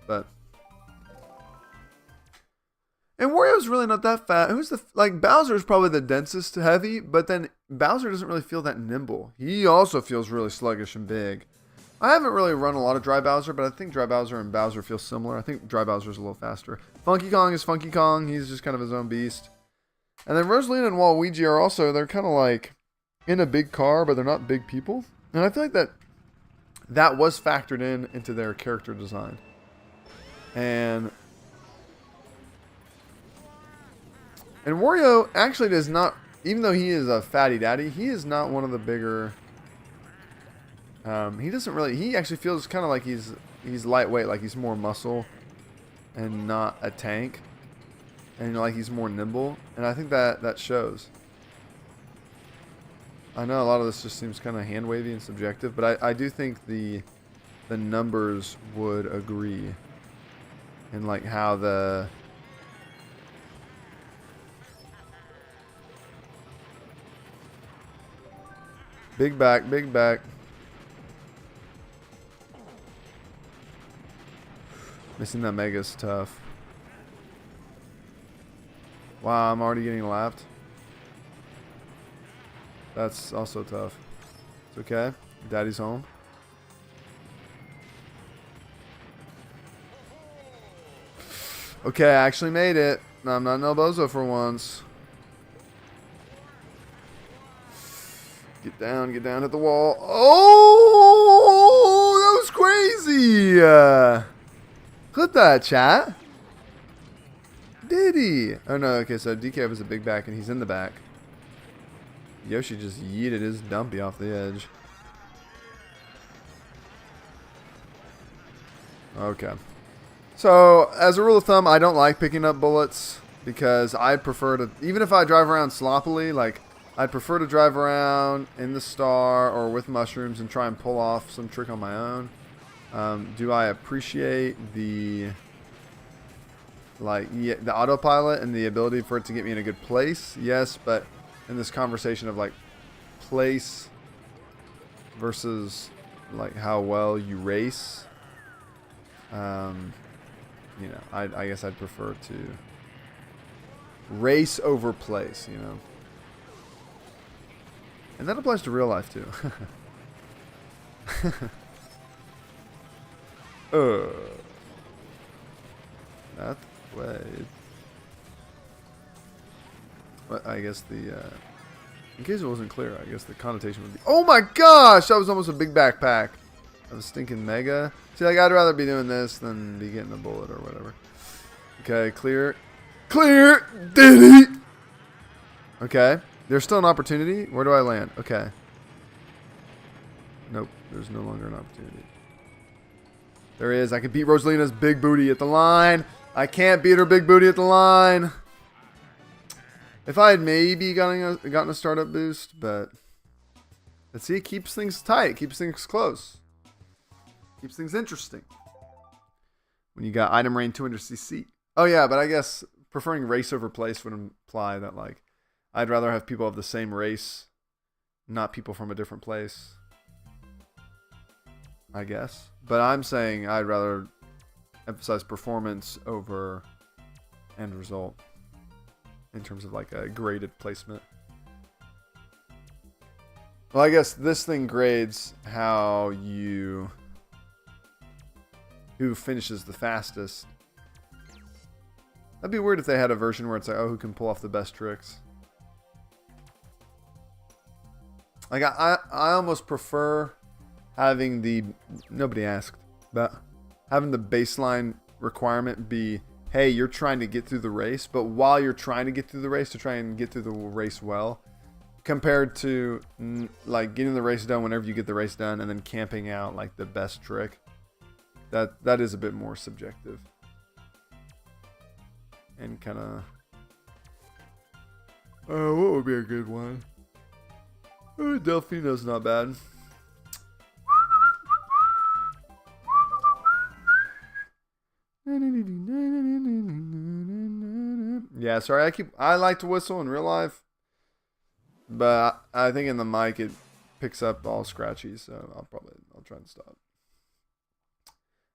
And Wario's really not that fat. Bowser's probably the densest heavy, but then Bowser doesn't really feel that nimble. He also feels really sluggish and big. I haven't really run a lot of Dry Bowser, but I think Dry Bowser and Bowser feel similar. I think Dry Bowser's a little faster. Funky Kong is Funky Kong. He's just kind of his own beast. And then Rosalina and Waluigi are also, they're kind of like in a big car, but they're not big people. And I feel like that was factored into their character design. And Wario actually does not, even though he is a fatty daddy, he is not one of the bigger. He doesn't really. He actually feels kind of like he's lightweight, like he's more muscle, and not a tank, and like he's more nimble. And I think that shows. I know a lot of this just seems kind of hand wavy and subjective, but I do think the numbers would agree. And like how the big back. Missing that mega is tough. Wow, I'm already getting lapped. That's also tough. It's okay. Daddy's home. Okay, I actually made it. I'm not no bozo for once. Get down at the wall. Oh, that was crazy. Clip that, chat. Did he? Oh no, okay, so DK was a big back and he's in the back. Yoshi just yeeted his dumpy off the edge. Okay. So, as a rule of thumb, I don't like picking up bullets because I'd prefer to, even if I drive around sloppily, like, I'd prefer to drive around in the star or with mushrooms and try and pull off some trick on my own. Do I appreciate the, like, yeah, the autopilot and the ability for it to get me in a good place? Yes, but in this conversation of, like, place versus, like, how well you race, you know, I guess I'd prefer to race over place, you know. And that applies to real life, too. That way. But I guess the, in case it wasn't clear, I guess the connotation would be, oh my gosh, that was almost a big backpack. Of a stinking mega. See, like, I'd rather be doing this than be getting a bullet or whatever. Okay, clear. Clear! Did he? Okay. There's still an opportunity. Where do I land? Okay. Nope. There's no longer an opportunity. There is. I can beat Rosalina's big booty at the line. I can't beat her big booty at the line. If I had maybe gotten a startup boost, but let's see, it keeps things tight. Keeps things close. Keeps things interesting. When you got item range 200cc. Oh yeah, but I guess preferring race over place would imply that, like, I'd rather have people of the same race, not people from a different place. I guess. But I'm saying I'd rather emphasize performance over end result in terms of, like, a graded placement. Well, I guess this thing grades how you... who finishes the fastest. That'd be weird if they had a version where it's like, oh, who can pull off the best tricks. Like, I almost prefer having the, nobody asked, but having the baseline requirement be, hey, you're trying to get through the race, but while you're trying to get through the race, to try and get through the race well, compared to, like, getting the race done whenever you get the race done and then camping out, like, the best trick. That is a bit more subjective. And kind of... what would be a good one? Delfino's not bad. Yeah, sorry, I like to whistle in real life. But I think in the mic it picks up all scratchy, so I'll try and stop.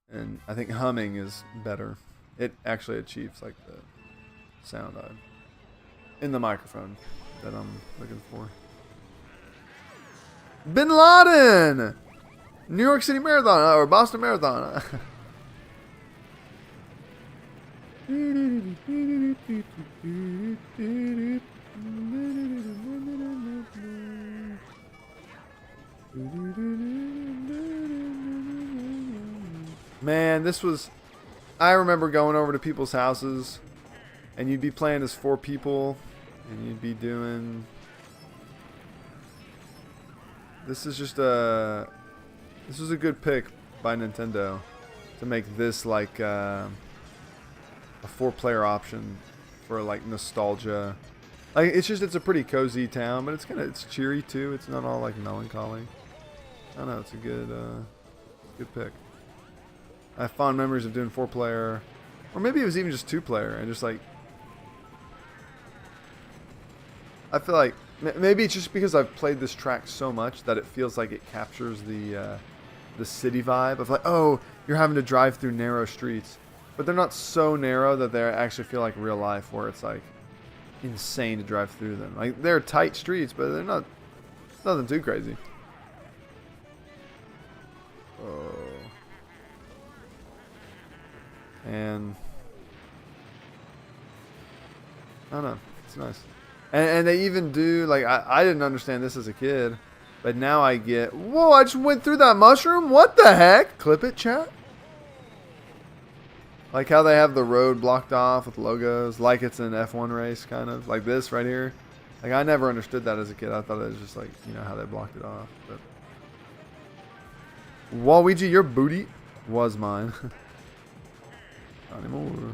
And I think humming is better. It actually achieves, like, the sound in the microphone that I'm looking for. Bin Laden! New York City Marathon, or Boston Marathon. Man, this was... I remember going over to people's houses, and you'd be playing as 4 people, and you'd be doing... This is just a... This was a good pick by Nintendo to make this like a 4-player option for, like, nostalgia. Like, it's a pretty cozy town, but it's cheery too. It's not all, like, melancholy. I don't know. It's a good pick. I have fond memories of doing 4-player, or maybe it was even just 2-player, and just, like, I feel like maybe it's just because I've played this track so much that it feels like it captures the city vibe of, like, oh, you're having to drive through narrow streets, but they're not so narrow that they actually feel like real life, where it's, like, insane to drive through them. Like, they're tight streets, but they're not nothing too crazy. Oh. And I don't know. It's nice. And they even do, like, I didn't understand this as a kid, but now I get, whoa, I just went through that mushroom? What the heck? Clip it, chat? Like how they have the road blocked off with logos, like it's an F1 race, kind of. Like this right here. Like, I never understood that as a kid. I thought it was just like, you know, how they blocked it off. But Waluigi, your booty was mine. Not anymore.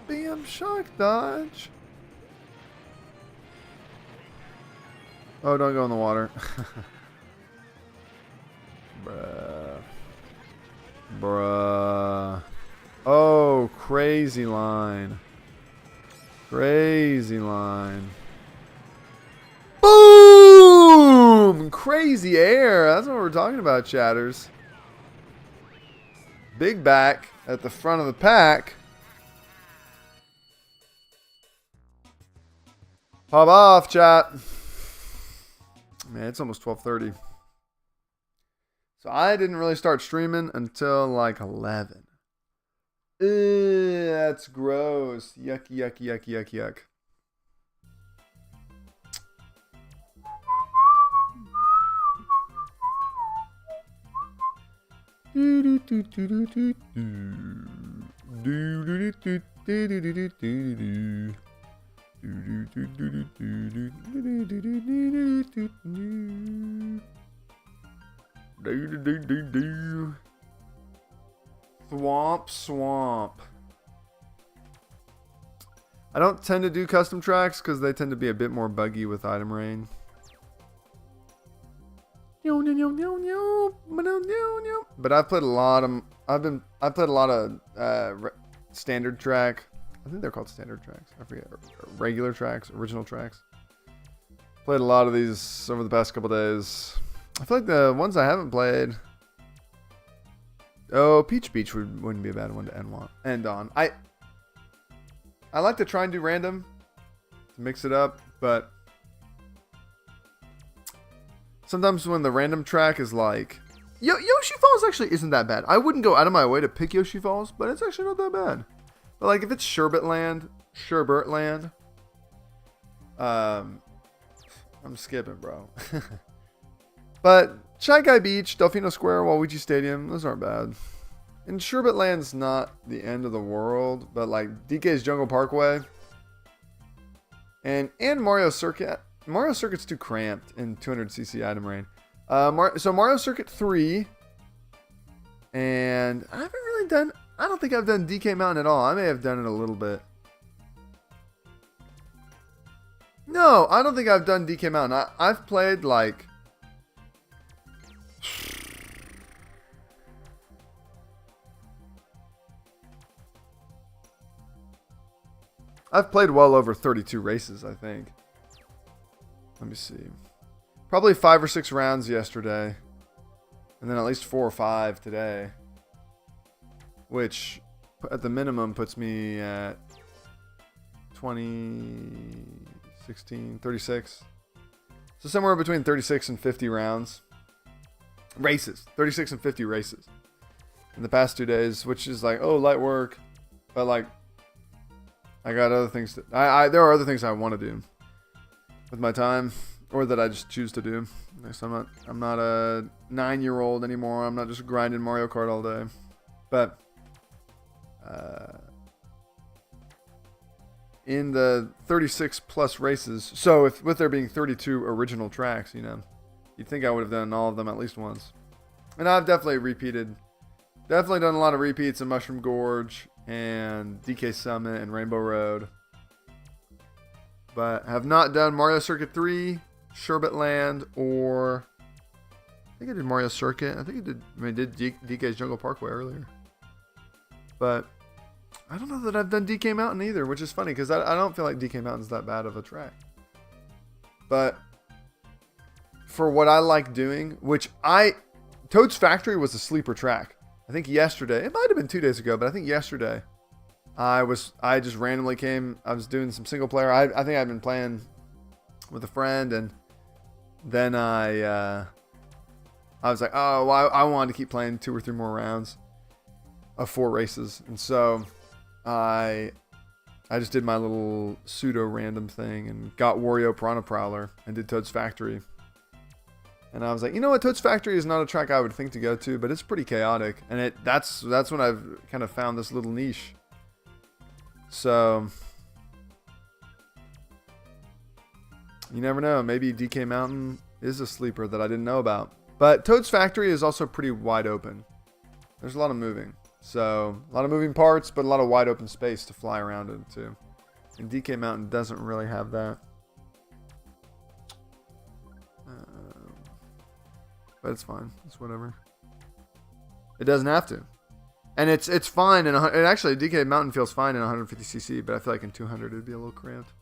Bam, shock dodge. Oh, don't go in the water. Bruh. Bruh. Oh, crazy line. Crazy line. Boom! Crazy air. That's what we're talking about, chatters. Big back at the front of the pack. Pop off, chat. Man, it's almost 12:30. So I didn't really start streaming until like 11. Ew, that's gross. Yuck, yuck, yuck, yuck, yuck. Do do do do do do do do do do do do do do. Swamp. I don't tend to do custom tracks because they tend to be a bit more buggy with item rain. But I've played a lot of. I played a lot of standard track. I think they're called standard tracks. I forget. Regular tracks, original tracks. Played a lot of these over the past couple days. I feel like the ones I haven't played. Oh, Peach Beach wouldn't be a bad one to end on. I like to try and do random to mix it up, but sometimes when the random track is like, Yoshi Falls actually isn't that bad. I wouldn't go out of my way to pick Yoshi Falls, but it's actually not that bad. But like if it's Sherbet Land, I'm skipping, bro. But Shy Guy Beach, Delfino Square, Waluigi Stadium, those aren't bad. And Sherbet Land's not the end of the world, but like DK's Jungle Parkway and Mario Circuit. Mario Circuit's too cramped in 200cc item rain. So Mario Circuit 3, and I haven't really done. I don't think I've done DK Mountain at all. I may have done it a little bit. No, I don't think I've done DK Mountain. I've played like. I've played well over 32 races, I think. Let me see. Probably 5 or 6 rounds yesterday. And then at least 4 or 5 today. Which, at the minimum, puts me at 20, 16, 36. So somewhere between 36 and 50 rounds. Races. 36 and 50 races. In the past 2 days, which is like, oh, light work. But like, I got other things that there are other things I want to do with my time, or that I just choose to do. So I'm not a 9-year-old anymore. I'm not just grinding Mario Kart all day. But in the 36 plus races, so with there being 32 original tracks, you know, you'd think I would have done all of them at least once. And I've definitely done a lot of repeats in Mushroom Gorge and DK Summit and Rainbow Road. But have not done Mario Circuit 3, Sherbet Land, or I think I did Mario Circuit. I did DK's Jungle Parkway earlier. But I don't know that I've done DK Mountain either, which is funny because I don't feel like DK Mountain's that bad of a track. But for what I like doing, Toad's Factory was a sleeper track. I think yesterday, it might have been 2 days ago, but I think yesterday I just randomly I was doing some single player. I think I'd been playing with a friend, and then I was like, oh, well, I wanted to keep playing 2 or 3 more rounds of 4 races. And so I I just did my little pseudo random thing and got Wario Piranha Prowler and did Toad's Factory. And I was like, you know what, Toad's Factory is not a track I would think to go to, but it's pretty chaotic. And that's when I've kind of found this little niche. So you never know. Maybe DK Mountain is a sleeper that I didn't know about. But Toad's Factory is also pretty wide open. There's a lot of moving. So, a lot of moving parts, but a lot of wide open space to fly around in too. And DK Mountain doesn't really have that. But it's fine. It's whatever. It doesn't have to. And it's fine. And actually, DK Mountain feels fine in 150cc, but I feel like in 200 it'd be a little cramped.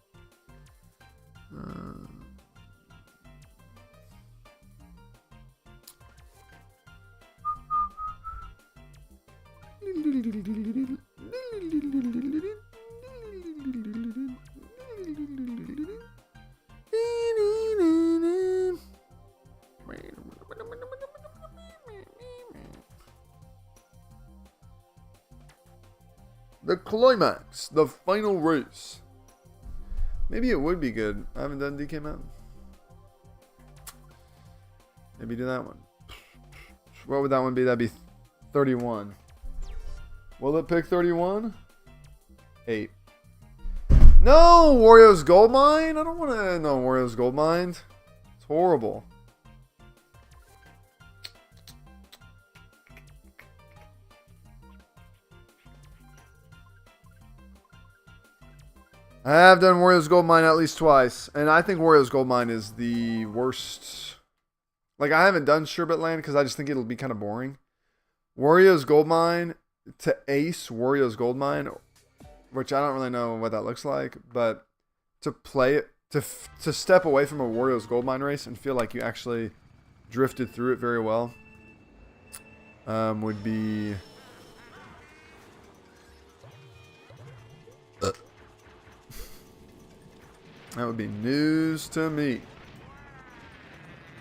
The climax, the final race. Maybe it would be good. I haven't done DK Mountain. Maybe do that one. What would that one be? That'd be 31. Will it pick 31? 8. No! Wario's Gold Mine? I don't want to know Wario's Gold Mine. It's horrible. I have done Wario's Gold Mine at least twice. And I think Wario's Gold Mine is the worst. Like, I haven't done Sherbet Land because I just think it'll be kind of boring. Wario's Gold Mine... To ace Wario's Gold Mine, which I don't really know what that looks like, but to play it, to step away from a Wario's Gold Mine race and feel like you actually drifted through it very well, would be that would be news to me.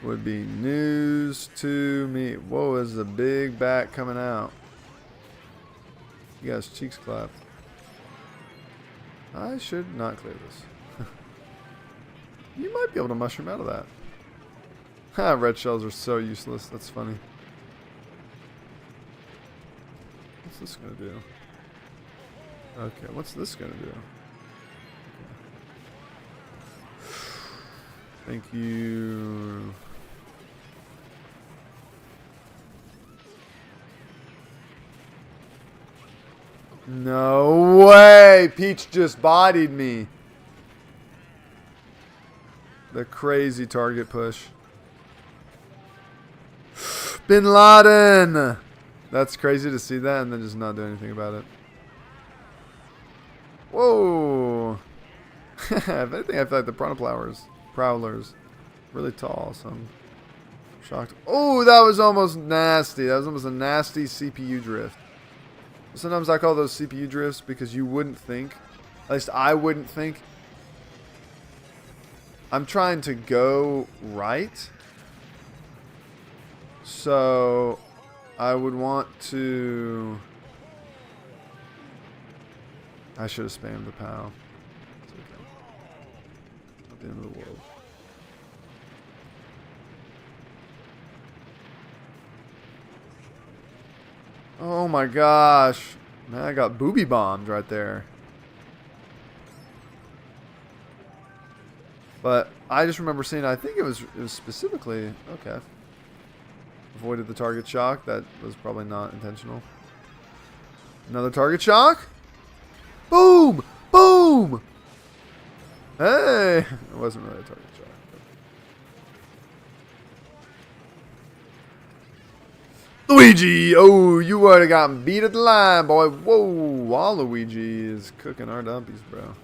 Would be news to me. Whoa, is a big bat coming out. You guys' cheeks clapped. I should not clear this. You might be able to mushroom out of that. Ha, red shells are so useless. That's funny. What's this gonna do? Okay, what's this gonna do? Thank you. No way! Peach just bodied me. The crazy target push. Bin Laden! That's crazy to see that and then just not do anything about it. Whoa! If anything, I feel like the Prowlers really tall, so I'm shocked. Oh, that was almost nasty. That was almost a nasty CPU drift. Sometimes I call those CPU drifts because you wouldn't think, at least I wouldn't think, I'm trying to go right, so I would want to, I should have spammed the POW. It's okay. Not the end of the world. Oh my gosh. Man, I got booby bombed right there. But I just remember seeing, I think it was specifically, okay. Avoided the target shock. That was probably not intentional. Another target shock. Boom! Boom! Hey! It wasn't really a target shock. Luigi! Oh, you would have gotten beat at the line, boy. Whoa, Waluigi is cooking our dumpies, bro.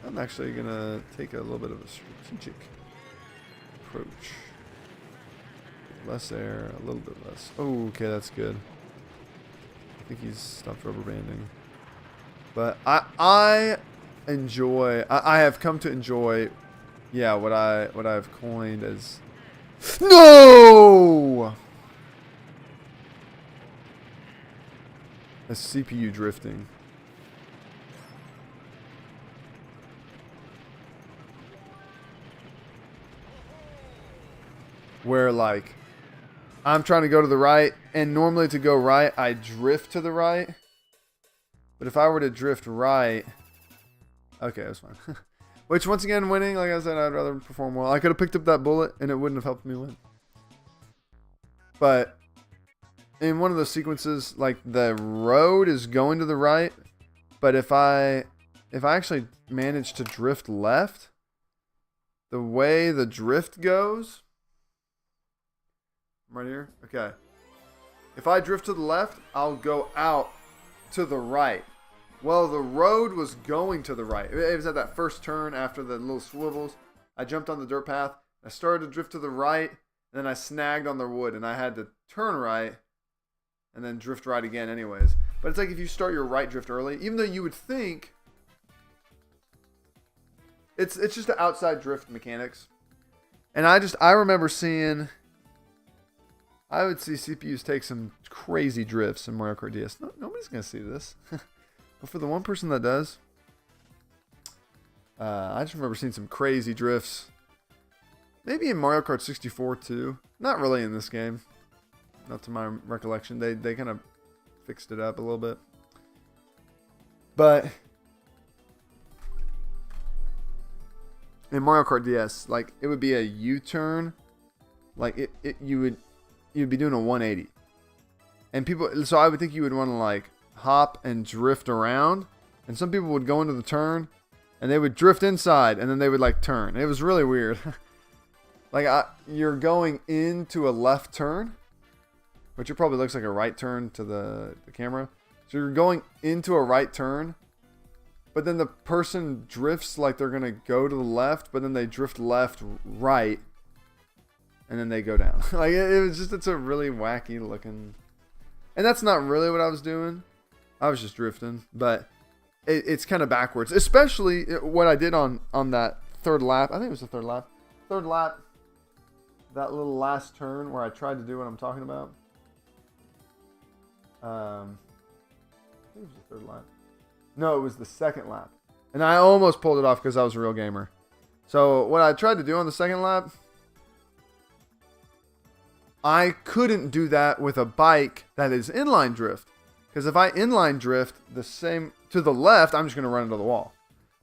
I'm actually going to take a little bit of a strategic approach. Less air, a little bit less. Oh, okay, that's good. I think he's stopped rubber banding. But I enjoy, I have come to enjoy, yeah, what I've coined as, no! As CPU drifting. where like I'm trying to go to the right, and normally to go right, I drift to the right. But if I were to drift right, okay, that's fine. Which, once again, winning, like I said, I'd rather perform well. I could have picked up that bullet, and it wouldn't have helped me win. But in one of those sequences, like the road is going to the right, but if I actually manage to drift left, the way the drift goes, right here, okay. If I drift to the left, I'll go out to the right. Well, the road was going to the right. It was at that first turn after the little swivels. I jumped on the dirt path. I started to drift to the right, and then I snagged on the wood, and I had to turn right and then drift right again anyways. But it's like if you start your right drift early, even though you would think it's just the outside drift mechanics. And I remember seeing, I would see CPUs take some crazy drifts in Mario Kart DS. Nobody's going to see this. But for the one person that does, I just remember seeing some crazy drifts. Maybe in Mario Kart 64 too. Not really in this game. Not to my recollection. They kind of fixed it up a little bit. But in Mario Kart DS, like it would be a U-turn. Like you'd be doing a 180. And people, so I would think you would want to like hop and drift around, and some people would go into the turn and they would drift inside and then they would like turn. It was really weird. Like you're going into a left turn, which it probably looks like a right turn to the camera. So you're going into a right turn, but then the person drifts like they're gonna go to the left, but then they drift left, right, and then they go down. Like it's a really wacky looking, and that's not really what I was doing. I was just drifting, but it's kind of backwards. Especially what I did on that third lap. I think it was the third lap. Third lap, that little last turn where I tried to do what I'm talking about. I think it was the third lap. No, it was the second lap. And I almost pulled it off because I was a real gamer. So what I tried to do on the second lap, I couldn't do that with a bike that is inline drift. Because if I inline drift the same to the left, I'm just going to run into the wall.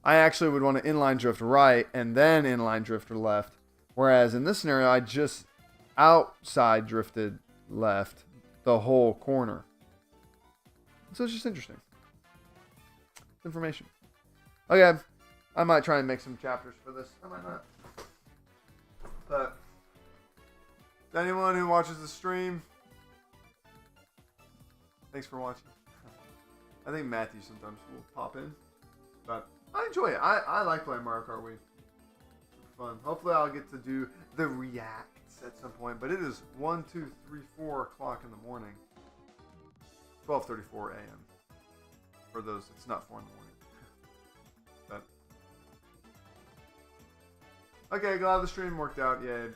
I actually would want to inline drift right and then inline drift to left. Whereas in this scenario, I just outside drifted left the whole corner. So it's just interesting. Information. Okay. I might try and make some chapters for this. I might not. But anyone who watches the stream, thanks for watching. I think Matthew sometimes will pop in. But I enjoy it. I like playing Mario Kart Wii. Super fun. Hopefully I'll get to do the reacts at some point. But it is 1, 2, 3, 4 o'clock in the morning. 12:34 a.m. For those, it's not 4 in the morning. But okay, glad the stream worked out. Yay.